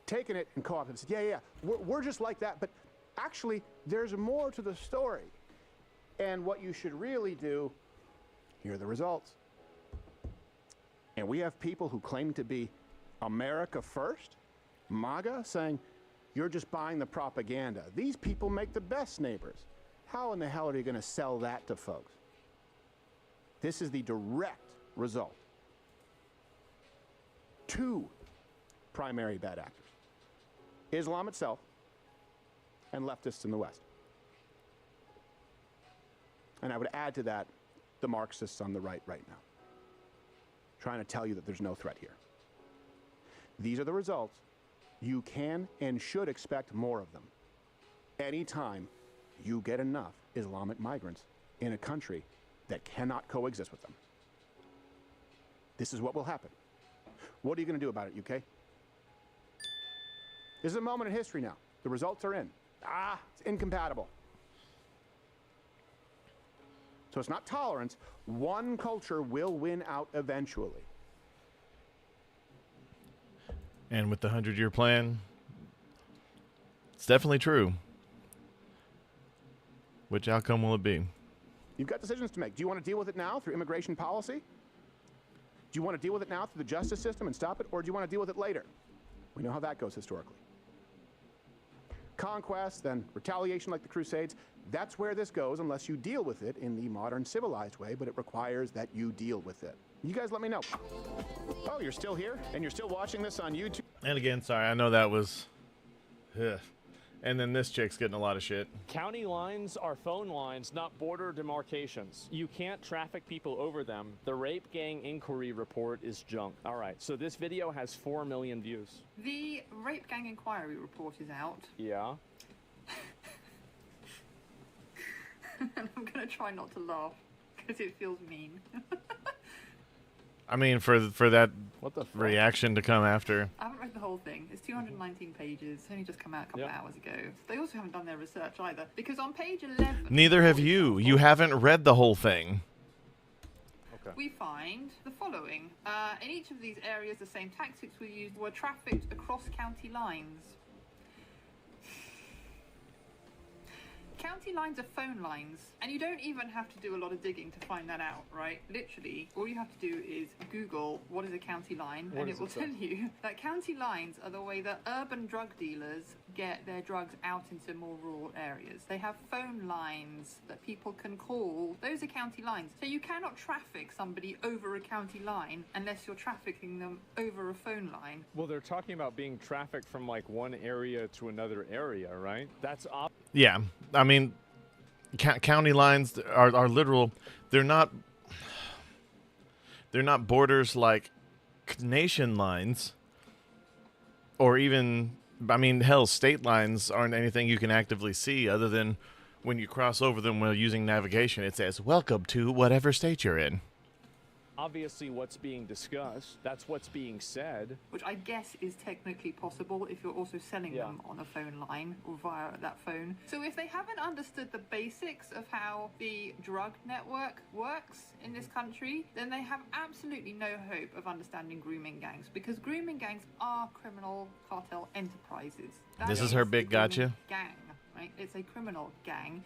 Taken it and co-opted it and said, yeah, we're just like that, but actually there's more to the story. And what you should really do, here are the results. And we have people who claim to be America first, MAGA, saying, you're just buying the propaganda. These people make the best neighbors. How in the hell are you going to sell that to folks? This is the direct result. 2 primary bad actors. Islam itself and leftists in the West. And I would add to that the Marxists on the right now, trying to tell you that there's no threat here. These are the results. You can and should expect more of them anytime you get enough Islamic migrants in a country that cannot coexist with them. This is what will happen. What are you going to do about it, UK? This is a moment in history now. The results are in. It's incompatible. So it's not tolerance. One culture will win out eventually. And with the 100-year plan, it's definitely true. Which outcome will it be? You've got decisions to make. Do you want to deal with it now through immigration policy? Do you want to deal with it now through the justice system and stop it? Or do you want to deal with it later? We know how that goes historically. Conquest, then retaliation like the Crusades. That's where this goes unless you deal with it in the modern civilized way, but it requires that you deal with it. You guys let me know. Oh, you're still here? And you're still watching this on YouTube? And again, sorry, I know that was... Ugh. And then this chick's getting a lot of shit. County lines are phone lines, not border demarcations. You can't traffic people over them. The rape gang inquiry report is junk. All right, so this video has 4 million views. The rape gang inquiry report is out. Yeah. And I'm going to try not to laugh because it feels mean. I mean, for that reaction to come after. I haven't read the whole thing. It's 219 pages. It's only just come out a couple hours ago. They also haven't done their research either. Because on page 11... Neither have you. You haven't read the whole thing. Okay. We find the following. In each of these areas, the same tactics were used were trafficked across county lines. County lines are phone lines, and you don't even have to do a lot of digging to find that out, right? Literally, all you have to do is Google what is a county line, and it will tell you that county lines are the way that urban drug dealers get their drugs out into more rural areas. They have phone lines that people can call. Those are county lines. So you cannot traffic somebody over a county line unless you're trafficking them over a phone line. Well, they're talking about being trafficked from like one area to another area, right? That's Yeah, I mean, county lines are literal. They're not borders like nation lines, or even, I mean, hell, state lines aren't anything you can actively see other than when you cross over them while using navigation. It says, "Welcome to whatever state you're in." obviously what's being discussed. That's what's being said. Which I guess is technically possible if you're also selling them on a phone line or via that phone. So if they haven't understood the basics of how the drug network works in this country, then they have absolutely no hope of understanding grooming gangs, because grooming gangs are criminal cartel enterprises. This is her big gotcha. Gang, right? It's a criminal gang.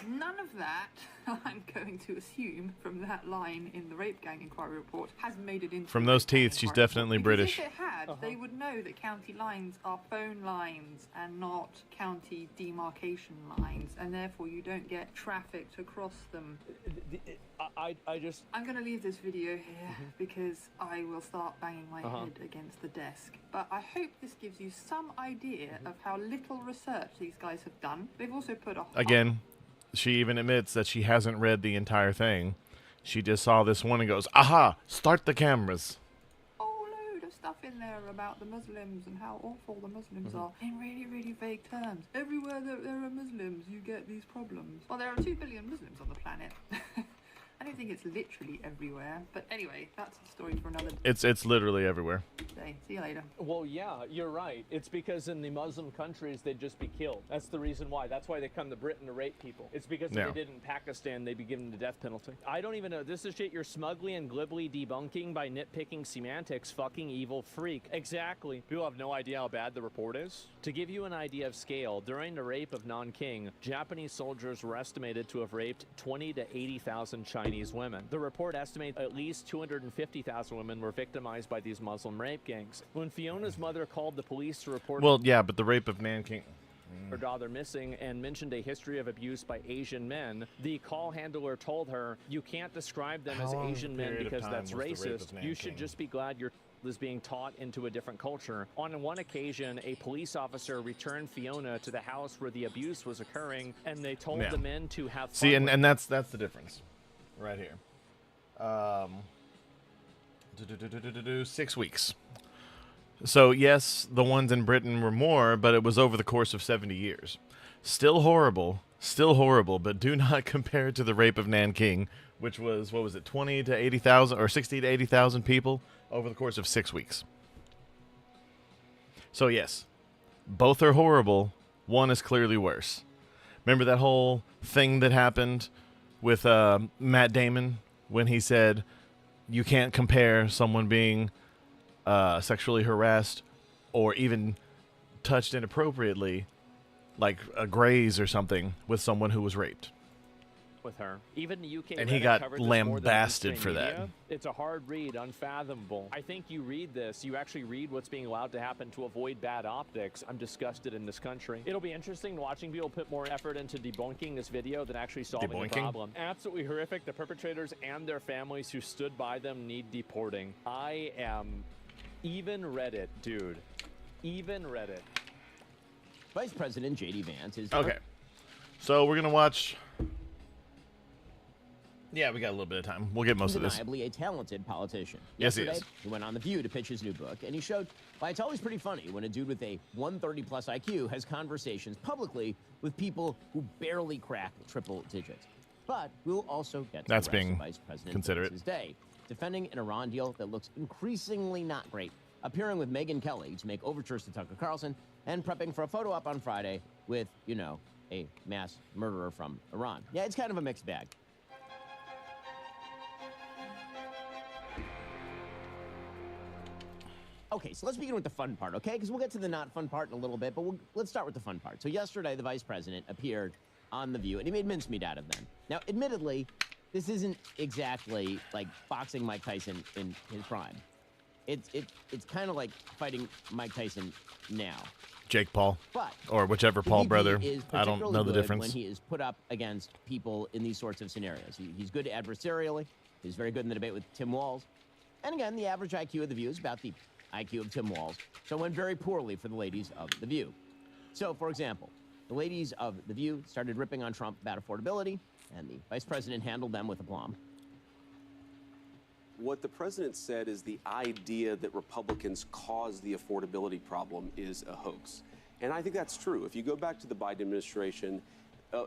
None of that, I'm going to assume, from that line in the rape gang inquiry report, has made it into... From those teeth, she's definitely British. If it had, they would know that county lines are phone lines and not county demarcation lines, and therefore you don't get trafficked across them. I just... I'm going to leave this video here because I will start banging my head against the desk. But I hope this gives you some idea of how little research these guys have done. They've also put a... Again, she even admits that she hasn't read the entire thing. She just saw this one and goes, aha, start the cameras. Whole load of stuff in there about the Muslims and how awful the Muslims are in really, really vague terms. Everywhere that there are Muslims, you get these problems. Well, there are 2 billion Muslims on the planet. I don't think it's literally everywhere, but anyway, that's a story for another day. It's literally everywhere. See you later. Well, yeah, you're right. It's because in the Muslim countries, they'd just be killed. That's the reason why. That's why they come to Britain to rape people. It's because if they did in Pakistan, they'd be given the death penalty. I don't even know. This is shit you're smugly and glibly debunking by nitpicking semantics, fucking evil freak. Exactly. People have no idea how bad the report is. To give you an idea of scale, during the rape of Nanking, Japanese soldiers were estimated to have raped 20 to 80,000 Chinese women. The report estimates at least 250,000 women were victimized by these Muslim rape gangs. When Fiona's mother called the police to report... Well, yeah, but the rape of Nanking... her daughter missing and mentioned a history of abuse by Asian men, the call handler told her, you can't describe them as Asian men because that's racist. You should just be glad your is being taught into a different culture. On one occasion, a police officer returned Fiona to the house where the abuse was occurring, and they told the men to have fun. See, and that's the difference. right here. 6 weeks. So yes, the ones in Britain were more, but it was over the course of 70 years. Still horrible, but do not compare it to the rape of Nanking, which was, what was it, 20 to 80,000 or 60 to 80,000 people over the course of 6 weeks. So yes, both are horrible. One is clearly worse. Remember that whole thing that happened with Matt Damon when he said you can't compare someone being sexually harassed or even touched inappropriately, like a graze or something, with someone who was raped. With her. Even the UK and he Reddit got covered this more than lambasted mainstream for that. media. It's a hard read, unfathomable. I think you read this, you actually read what's being allowed to happen to avoid bad optics. I'm disgusted in this country. It'll be interesting watching people put more effort into debunking this video than actually solving the problem. Absolutely horrific. The perpetrators and their families who stood by them need deporting. I am... Even Reddit, dude. Even Reddit. Vice President J.D. Vance is... Okay. So we're going to watch... Yeah, we got a little bit of time. We'll get most of this. Undeniably a talented politician. Yes, he Yesterday, is. he went on The View to pitch his new book, and he showed why it's always pretty funny when a dude with a 130-plus IQ has conversations publicly with people who barely crack triple digits. But we'll also get to That's the rest being of Vice President considerate. Vance's day, defending an Iran deal that looks increasingly not great, appearing with Megyn Kelly to make overtures to Tucker Carlson, and prepping for a photo op on Friday with, you know, a mass murderer from Iran. Yeah, it's kind of a mixed bag. Okay, so let's begin with the fun part, okay? Because we'll get to the not fun part in a little bit, but let's start with the fun part. So yesterday, the vice president appeared on The View, and he made mincemeat out of them. Now, admittedly, this isn't exactly like boxing Mike Tyson in his prime. It's kind of like fighting Mike Tyson now. Jake Paul. But or whichever Paul the VP brother. is I don't know the particularly good difference. when he is put up against people in these sorts of scenarios. He's good adversarially. He's very good in the debate with Tim Walz. And again, the average IQ of The View is about the IQ of Tim Walz, so it went very poorly for the ladies of The View. So, for example, the ladies of The View started ripping on Trump about affordability, and the vice president handled them with aplomb. What the president said is the idea that Republicans caused the affordability problem is a hoax. And I think that's true. If you go back to the Biden administration,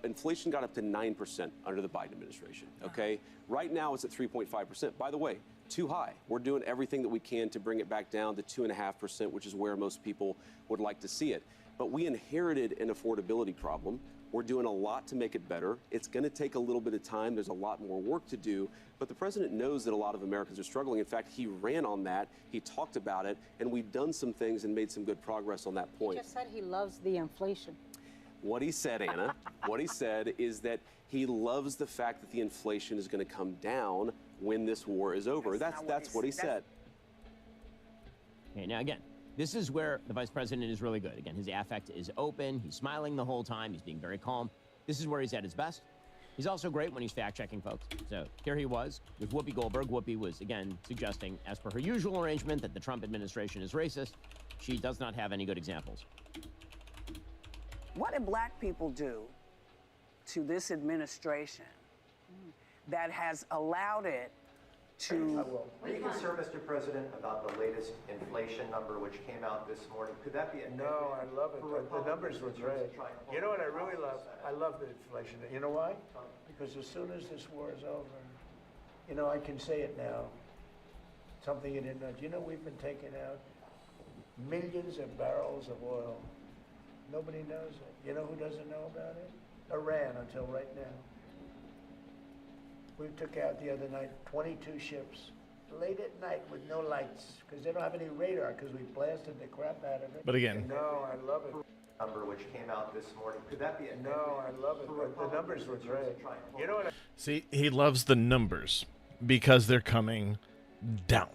inflation got up to 9% under the Biden administration, okay? Right now it's at 3.5%. By the way, too high. We're doing everything that we can to bring it back down to 2.5%, which is where most people would like to see it. But we inherited an affordability problem. We're doing a lot to make it better. It's going to take a little bit of time. There's a lot more work to do. But the president knows that a lot of Americans are struggling. In fact, he ran on that. He talked about it. And we've done some things and made some good progress on that point. He just said he loves the inflation. What he said, Anna, what he said is that he loves the fact that the inflation is going to come down when this war is over. That's what he said. Okay, now again, this is where the vice president is really good. Again, his affect is open. He's smiling the whole time. He's being very calm. This is where he's at his best. He's also great when he's fact-checking folks. So here he was with Whoopi Goldberg. Whoopi was, again, suggesting, as per her usual arrangement, that the Trump administration is racist. She does not have any good examples. What did black people do to this administration that has allowed it to... Are you concerned, Mr. President, about the latest inflation number which came out this morning? Could that be a... No, I love it. The numbers were great. You know what I really love? I love the inflation. You know why? Because as soon as this war is over, you know, I can say it now. Something you didn't know. Do you know we've been taking out millions of barrels of oil? Nobody knows it. You know who doesn't know about it? Iran, until right now. We took out the other night 22 ships, late at night with no lights, because they don't have any radar, because we blasted the crap out of it. But again... No, I love it. Number which came out this morning. Could that be a... No, I love it. The numbers were great. You know what? See, he loves the numbers because they're coming down.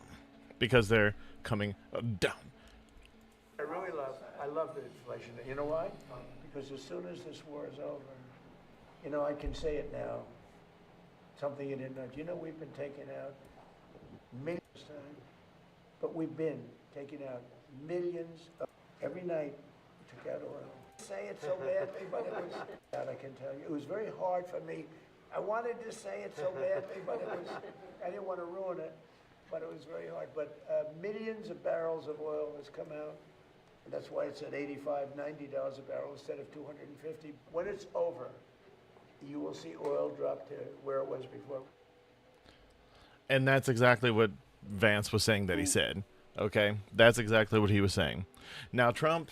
Because they're coming down. I love the inflation. You know why? Because as soon as this war is over, you know, I can say it now. Something you didn't know. Do you know we've been taking out millions of times? But we've been taking out millions of, every night we took out oil. Say it so badly, but it was, I can tell you, it was very hard for me I wanted to say it so badly, but I didn't want to ruin it, but it was very hard. But millions of barrels of oil has come out. And that's why it's at $85, $90 a barrel instead of $250. When it's over, you will see oil drop to where it was before. And that's exactly what Vance was saying that he said. Okay? That's exactly what he was saying. Now, Trump,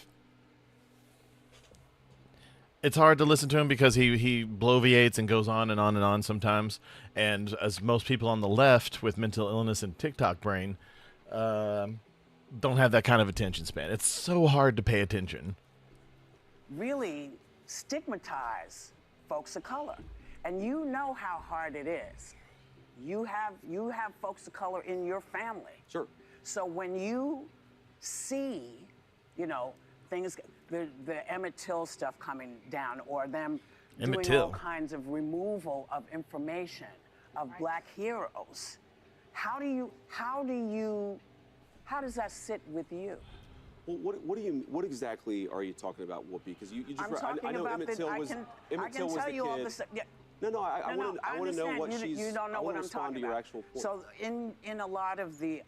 it's hard to listen to him because he bloviates and goes on and on and on sometimes. And as most people on the left with mental illness and TikTok brain don't have that kind of attention span. It's so hard to pay attention. Really stigmatize folks of color. And you know how hard it is. You have folks of color in your family. Sure. So when you see, you know, things, the Emmett Till stuff coming down, or them doing all kinds of removal of information of black heroes, how does that sit with you? Well, what exactly are you talking about, Whoopi? Because you just I'm talking I know about Emmett Till was I can tell you all the stuff. Yeah. No, I want to know what she's. You don't know what I'm respond talking to your about. actual point. So in a lot of the.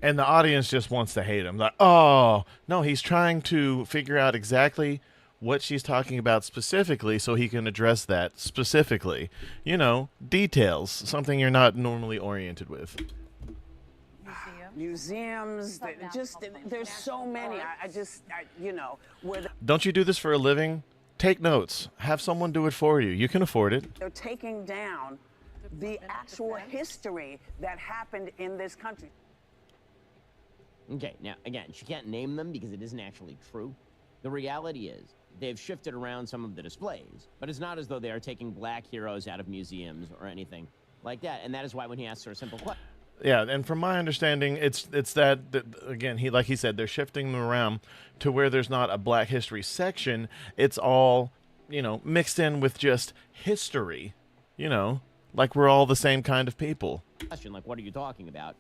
And the audience just wants to hate him. Like, oh, no, he's trying to figure out exactly what she's talking about specifically so he can address that specifically. You know, details, something you're not normally oriented with. Museums, there's so many. You know, where Don't you do this for a living? Take notes. Have someone do it for you. You can afford it. they're taking down the actual history that happened in this country. Okay, now, again, she can't name them because it isn't actually true. The reality is, they've shifted around some of the displays, but it's not as though they are taking black heroes out of museums or anything like that, and that is why when he asks her a simple question... Yeah, and from my understanding, it's that again, like he said, they're shifting them around to where there's not a Black History section. It's all, you know, mixed in with just history, you know, like we're all the same kind of people. Question, like, what are you talking about?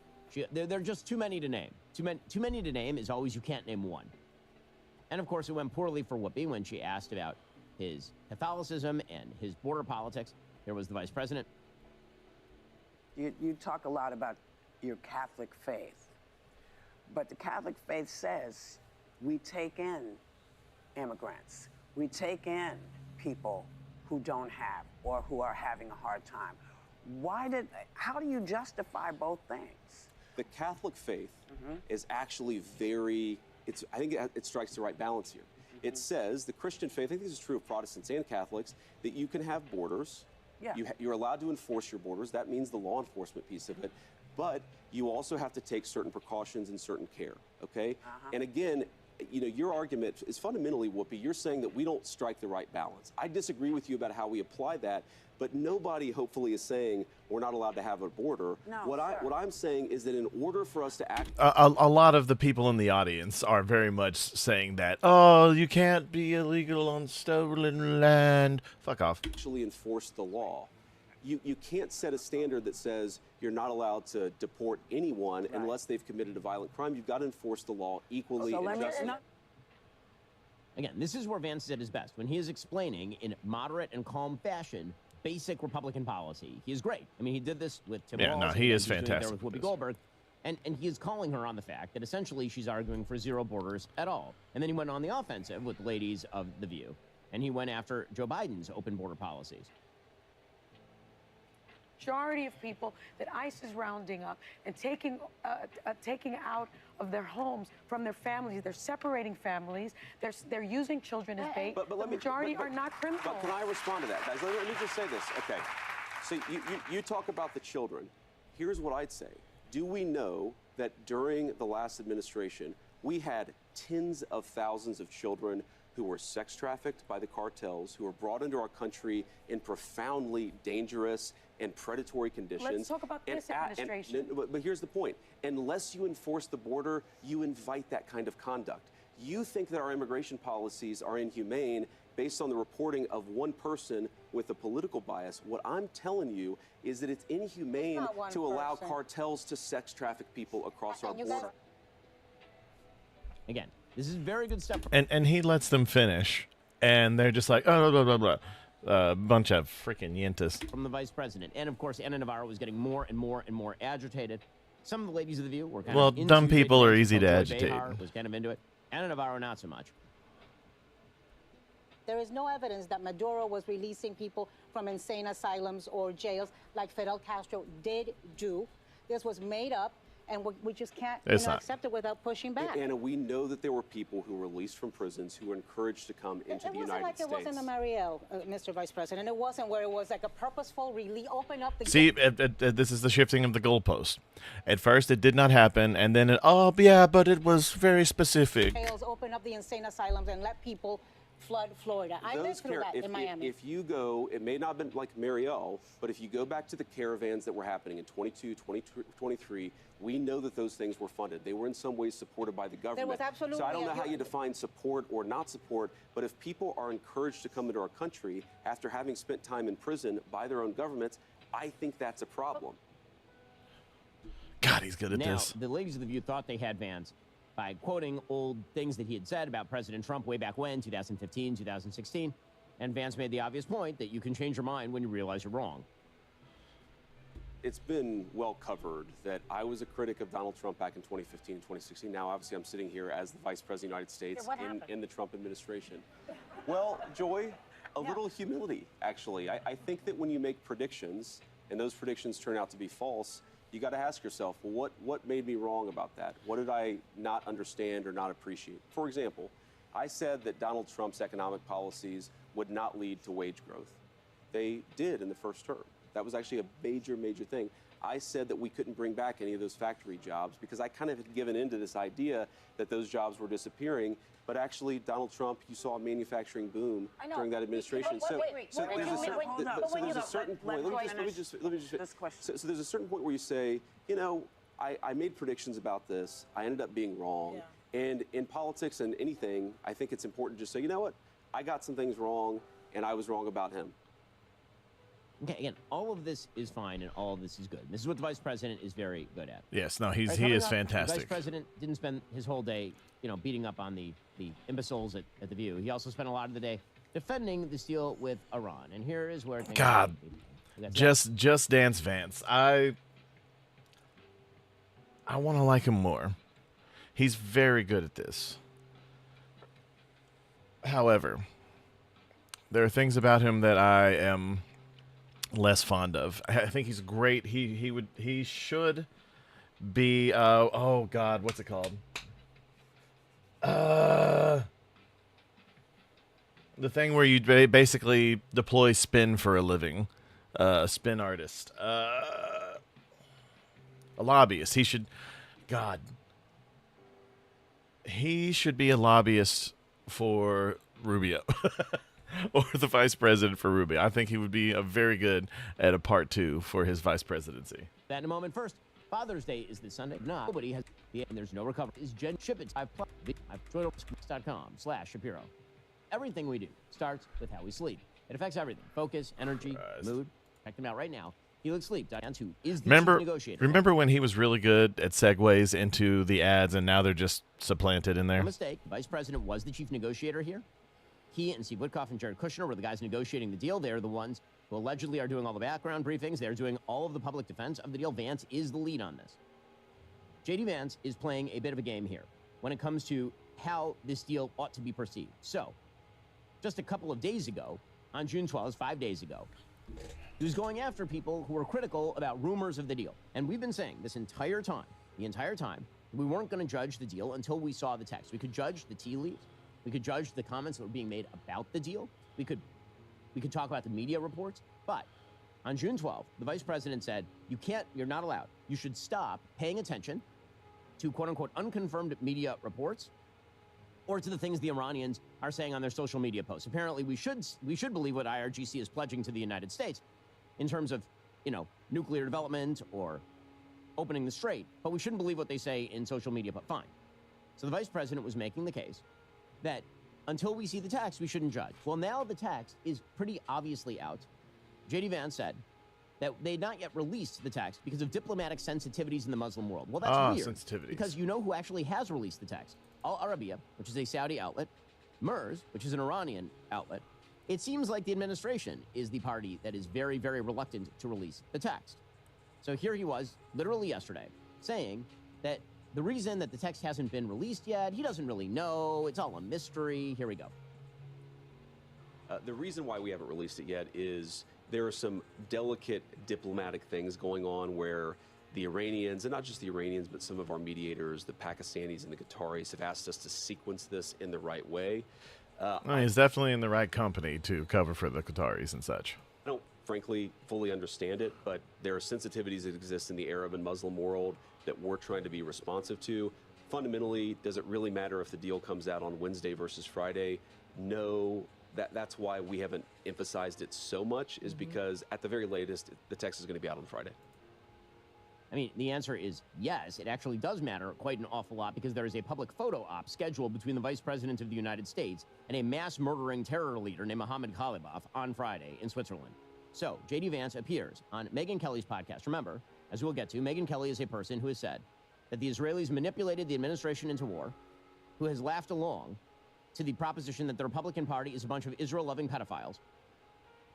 There are just too many to name. Too many to name is always you can't name one. And, of course, it went poorly for Whoopi when she asked about his Catholicism and his border politics. Here was the vice president. You talk a lot about your Catholic faith, but the Catholic faith says we take in immigrants. We take in people who don't have or who are having a hard time. How do you justify both things? The Catholic faith is actually I think it strikes the right balance here. It says, the Christian faith, I think this is true of Protestants and Catholics, that you can have borders. Yeah. You're allowed to enforce your borders. That means the law enforcement piece of it. But you also have to take certain precautions and certain care, okay? And again, you know, your argument is fundamentally, Whoopi, you're saying that we don't strike the right balance. I disagree with you about how we apply that, but nobody hopefully is saying we're not allowed to have a border. No, what I'm saying is that in order for us to act... A lot of the people in the audience are very much saying that, oh, you can't be illegal on stolen land. Fuck off. Actually enforce the law. You can't set a standard that says you're not allowed to deport anyone unless they've committed a violent crime. You've got to enforce the law equally and justly. Again, this is where Vance is at his best, when he is explaining in moderate and calm fashion basic Republican policy. He is great. I mean, he did this with Tim Walz. Yeah, no, he is he's doing it fantastic. there with Whoopi Goldberg. And he is calling her on the fact that essentially she's arguing for zero borders at all. And then he went on the offensive with ladies of The View. And he went after Joe Biden's open border policies. Majority of people that ICE is rounding up and taking out of their homes from their families. They're separating families. They're using children as bait. But the majority are not criminals. But can I respond to that, guys? Let me just say this. Okay. So you talk about the children. Here's what I'd say. Do we know that during the last administration, we had tens of thousands of children who were sex trafficked by the cartels, who were brought into our country in profoundly dangerous and predatory conditions. Let's talk about this administration. But here's the point. Unless you enforce the border, you invite that kind of conduct. You think that our immigration policies are inhumane based on the reporting of one person with a political bias. What I'm telling you is that it's inhumane to allow cartels to sex traffic people across our border. Again, this is very good stuff. And he lets them finish, and they're just like, oh, blah, blah, blah, blah. bunch of freaking yentas. From the vice president. And, of course, Ana Navarro was getting more and more and more agitated. Some of the ladies of the View were kind of into dumb people are easy to Joy agitate. Behar was kind of into it. Ana Navarro, not so much. There is no evidence that Maduro was releasing people from insane asylums or jails like Fidel Castro did do. This was made up, and we just can't accept it without pushing back. Anna, we know that there were people who were released from prisons who were encouraged to come into the United States. It wasn't like it wasn't a Marielle, Mr. Vice President. It wasn't where it was like a purposeful release, open up the... See, this is the shifting of the goalpost. At first, it did not happen, and then, but it was very specific. Jails, open up the insane asylums and let people flood Florida. I've been through that in Miami. If you go, it may not have been like Marielle, but if you go back to the caravans that were happening in 22, 23, we know that those things were funded. They were in some ways supported by the government. There was absolutely so I don't know how you define support or not support, but if people are encouraged to come into our country after having spent time in prison by their own governments, I think that's a problem. God, he's good at now, this. The ladies of the View thought they had Vance by quoting old things that he had said about President Trump way back when, 2015, 2016. And Vance made the obvious point that you can change your mind when you realize you're wrong. It's been well covered that I was a critic of Donald Trump back in 2015 and 2016. Now, obviously, I'm sitting here as the Vice President of the United States in the Trump administration. Well, Joy, a little humility, actually. I think that when you make predictions, and those predictions turn out to be false, you got to ask yourself, well, what made me wrong about that? What did I not understand or not appreciate? For example, I said that Donald Trump's economic policies would not lead to wage growth. They did in the first term. That was actually a major, major thing. I said that we couldn't bring back any of those factory jobs because I kind of had given into this idea that those jobs were disappearing. But actually, Donald Trump, you saw a manufacturing boom during that administration. So there's a certain point. Let me just. So there's a certain point where you say, you know, I made predictions about this. I ended up being wrong. Yeah. And in politics and anything, I think it's important to just say, you know what, I got some things wrong, and I was wrong about him. Okay, again, all of this is fine and all of this is good. This is what the vice president is very good at. Yes, no, he is fantastic. The vice president didn't spend his whole day, beating up on the imbeciles at The View. He also spent a lot of the day defending this deal with Iran. And here is where things God, just Dance Vance. I want to like him more. He's very good at this. However, there are things about him that I am less fond of. I think he's great. He should be oh God, what's it called? The thing where you basically deploy spin for a living. Spin artist. A lobbyist. He should be a lobbyist for Rubio. Or the vice president for Rubio. I think he would be very good at a part 2 for his vice presidency. That in a moment. First, Father's Day is this Sunday. Nobody has and there's no recovery. Is Jen Ship it? .com/Shapiro. Everything we do starts with how we sleep. It affects everything. Focus, energy, mood. Check them out right now. Helix Sleep. Diane, who is the chief negotiator. Remember when he was really good at segues into the ads and now they're just supplanted in there? No mistake. Vice President was the chief negotiator here. He and Steve Witkoff and Jared Kushner were the guys negotiating the deal. They're the ones who allegedly are doing all the background briefings. They're doing all of the public defense of the deal. Vance is the lead on this. J.D. Vance is playing a bit of a game here when it comes to how this deal ought to be perceived. So, just a couple of days ago, on June 12th, 5 days ago, he was going after people who were critical about rumors of the deal. And we've been saying the entire time, we weren't going to judge the deal until we saw the text. We could judge the tea leaves. We could judge the comments that were being made about the deal. We could talk about the media reports. But on June 12th, the vice president said, you're not allowed. You should stop paying attention to quote unquote unconfirmed media reports or to the things the Iranians are saying on their social media posts. Apparently, we should believe what IRGC is pledging to the United States in terms of, nuclear development or opening the strait, but we shouldn't believe what they say in social media, but fine. So the vice president was making the case that until we see the text, we shouldn't judge. Well, now the text is pretty obviously out. J.D. Vance said that they had not yet released the text because of diplomatic sensitivities in the Muslim world. Well, that's weird. Sensitivities. Because you know who actually has released the text? Al Arabiya, which is a Saudi outlet, MERS, which is an Iranian outlet, It seems like the administration is the party that is very, very reluctant to release the text. So here he was, literally yesterday, saying that the reason that the text hasn't been released yet, he doesn't really know. It's all a mystery. Here we go. The reason why we haven't released it yet is there are some delicate diplomatic things going on where the Iranians, and not just the Iranians, but some of our mediators, the Pakistanis and the Qataris, have asked us to sequence this in the right way. He's definitely in the right company to cover for the Qataris and such. I don't, frankly, fully understand it, but there are sensitivities that exist in the Arab and Muslim world that we're trying to be responsive to. Fundamentally, does it really matter if the deal comes out on Wednesday versus Friday? No. That's why we haven't emphasized it so much, is because at the very latest, the text is going to be out on Friday. I mean, the answer is yes. It actually does matter quite an awful lot because there is a public photo op scheduled between the Vice President of the United States and a mass murdering terror leader named Mohammed Ghalibaf on Friday in Switzerland. So, J.D. Vance appears on Megyn Kelly's podcast. Remember, as we'll get to, Megyn Kelly is a person who has said that the Israelis manipulated the administration into war, who has laughed along to the proposition that the Republican Party is a bunch of Israel-loving pedophiles.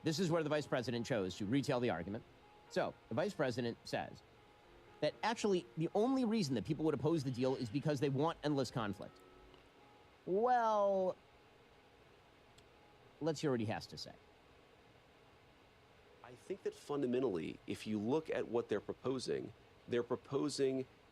This is where the Vice President chose to retail the argument. So, the Vice President says that actually the only reason that people would oppose the deal is because they want endless conflict. Well, let's hear what he has to say. I think that fundamentally, if you look at what they're proposing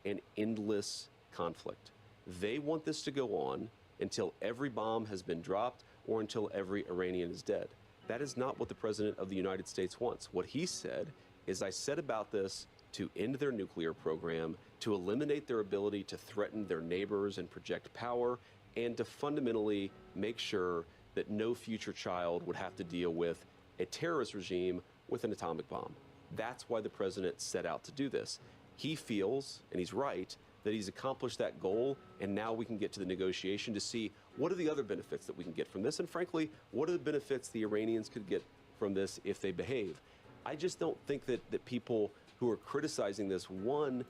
an endless conflict. They want this to go on until every bomb has been dropped or until every Iranian is dead. That is not what the President of the United States wants. What he said is, I said about this to end their nuclear program, to eliminate their ability to threaten their neighbors and project power, and to fundamentally make sure that no future child would have to deal with a terrorist regime with an atomic bomb. That's why the president set out to do this. He feels, and he's right, that he's accomplished that goal, and now we can get to the negotiation to see what are the other benefits that we can get from this, and frankly, what are the benefits the Iranians could get from this if they behave. I just don't think that people who are criticizing this, one,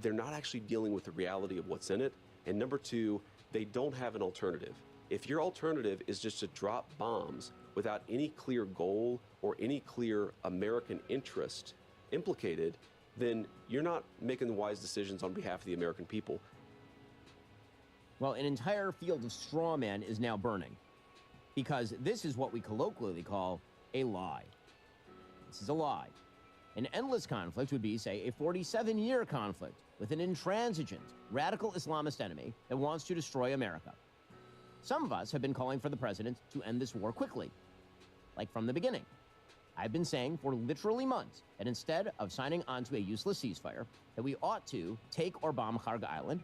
they're not actually dealing with the reality of what's in it, and number two, they don't have an alternative. If your alternative is just to drop bombs without any clear goal or any clear American interest implicated, then you're not making wise decisions on behalf of the American people. Well, an entire field of straw men is now burning because this is what we colloquially call a lie. This is a lie. An endless conflict would be, say, a 47-year conflict with an intransigent, radical Islamist enemy that wants to destroy America. Some of us have been calling for the president to end this war quickly, like from the beginning. I've been saying for literally months that instead of signing on to a useless ceasefire, that we ought to take or bomb Kharga Island,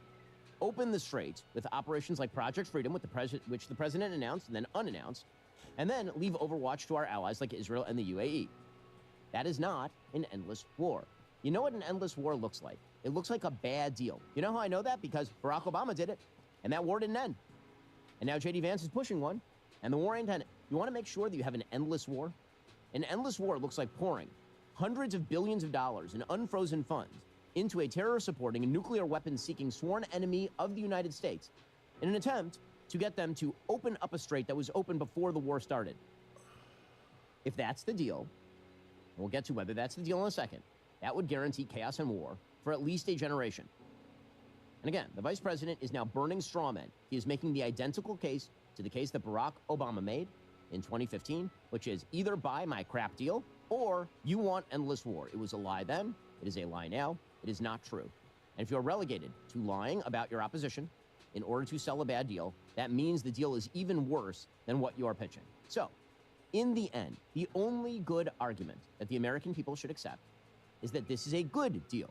open the straits with operations like Project Freedom, which the president announced and then unannounced, and then leave Overwatch to our allies like Israel and the UAE. That is not an endless war. You know what an endless war looks like? It looks like a bad deal. You know how I know that? Because Barack Obama did it, and that war didn't end. And now J.D. Vance is pushing one, and the war ain't ended. You want to make sure that you have an endless war? An endless war looks like pouring hundreds of billions of dollars in unfrozen funds into a terror-supporting and nuclear weapons-seeking sworn enemy of the United States in an attempt to get them to open up a strait that was open before the war started. If that's the deal, and we'll get to whether that's the deal in a second, that would guarantee chaos and war for at least a generation. And again, the vice president is now burning straw men. He is making the identical case to the case that Barack Obama made in 2015, which is either buy my crap deal or you want endless war. It was a lie then. It is a lie now. It is not true. And if you're relegated to lying about your opposition in order to sell a bad deal, that means the deal is even worse than what you are pitching. So, in the end, the only good argument that the American people should accept is that this is a good deal.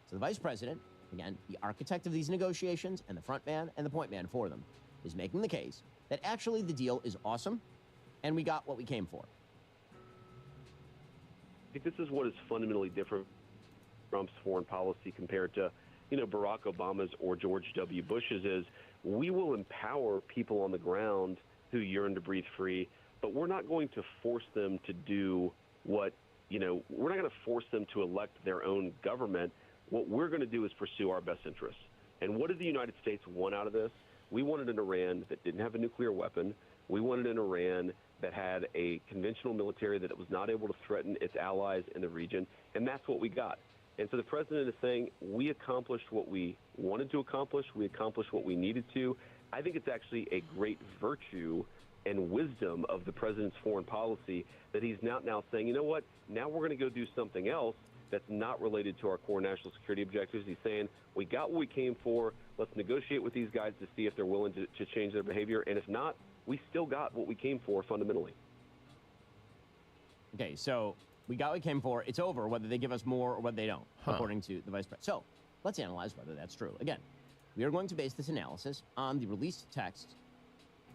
So the vice president, again, the architect of these negotiations and the front man and the point man for them, is making the case that actually the deal is awesome and we got what we came for. I think this is what is fundamentally different from Trump's foreign policy compared to, Barack Obama's or George W. Bush's is we will empower people on the ground who yearn to breathe free, but we're not going to force them to do what, we're not going to force them to elect their own government. What we're going to do is pursue our best interests. And what did the United States want out of this? We wanted an Iran that didn't have a nuclear weapon. We wanted an Iran that had a conventional military that was not able to threaten its allies in the region, and that's what we got. And so the president is saying we accomplished what we wanted to accomplish. We accomplished what we needed to. I think it's actually a great virtue and wisdom of the president's foreign policy that he's now saying, you know what, now we're going to go do something else that's not related to our core national security objectives. He's saying, we got what we came for. Let's negotiate with these guys to see if they're willing to change their behavior. And if not, we still got what we came for fundamentally. Okay, so we got what we came for. It's over whether they give us more or whether they don't, according to the vice president. So let's analyze whether that's true. Again, we are going to base this analysis on the released texts,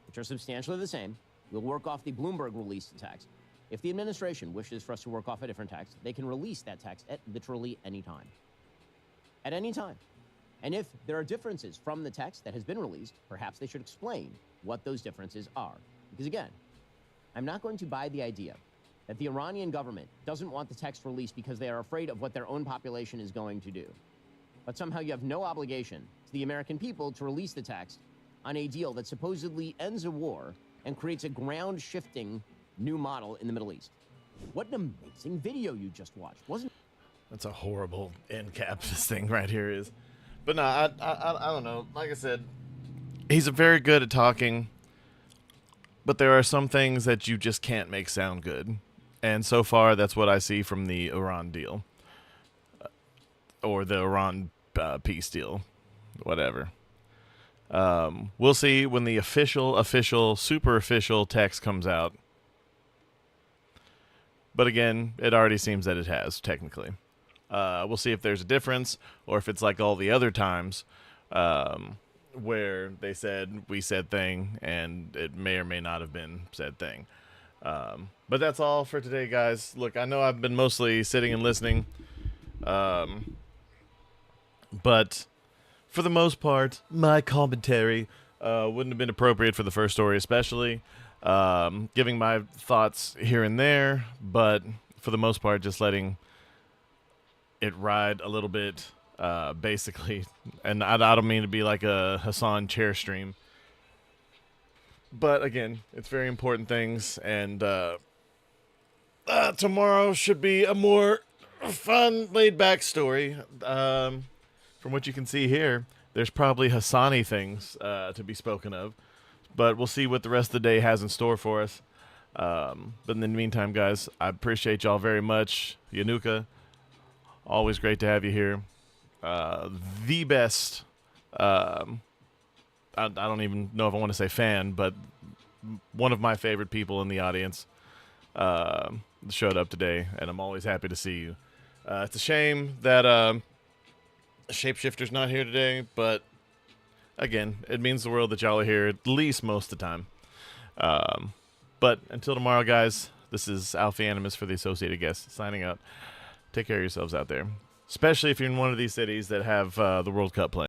which are substantially the same. We'll work off the Bloomberg released text. If the administration wishes for us to work off a different text, they can release that text at literally any time. At any time. And if there are differences from the text that has been released, perhaps they should explain what those differences are. Because again, I'm not going to buy the idea that the Iranian government doesn't want the text released because they are afraid of what their own population is going to do. But somehow you have no obligation to the American people to release the text on a deal that supposedly ends a war and creates a ground-shifting new model in the Middle East. What an amazing video you just watched, wasn't it? That's a horrible end cap this thing right here is. But no, I don't know. Like I said, he's very good at talking, but there are some things that you just can't make sound good. And so far, that's what I see from the Iran deal. Or the Iran peace deal. Whatever. We'll see when the official, super official text comes out. But again, it already seems that it has, technically. We'll see if there's a difference, or if it's like all the other times where they said, we said thing, and it may or may not have been said thing. But that's all for today, guys. Look, I know I've been mostly sitting and listening. But for the most part, my commentary wouldn't have been appropriate for the first story, especially. Giving my thoughts here and there, but for the most part, just letting it ride a little bit, basically. And I don't mean to be like a Hassan chair stream. But again, it's very important things, and tomorrow should be a more fun, laid-back story. From what you can see here, there's probably Hassani things to be spoken of. But we'll see what the rest of the day has in store for us. But in the meantime, guys, I appreciate y'all very much. Yanuka, always great to have you here. The best, I don't even know if I want to say fan, but one of my favorite people in the audience showed up today, and I'm always happy to see you. It's a shame that Shapeshifter's not here today, but again, it means the world that y'all are here at least most of the time. But until tomorrow, guys, this is Alfie Animus for the Associated Guests signing out. Take care of yourselves out there, especially if you're in one of these cities that have the World Cup playing.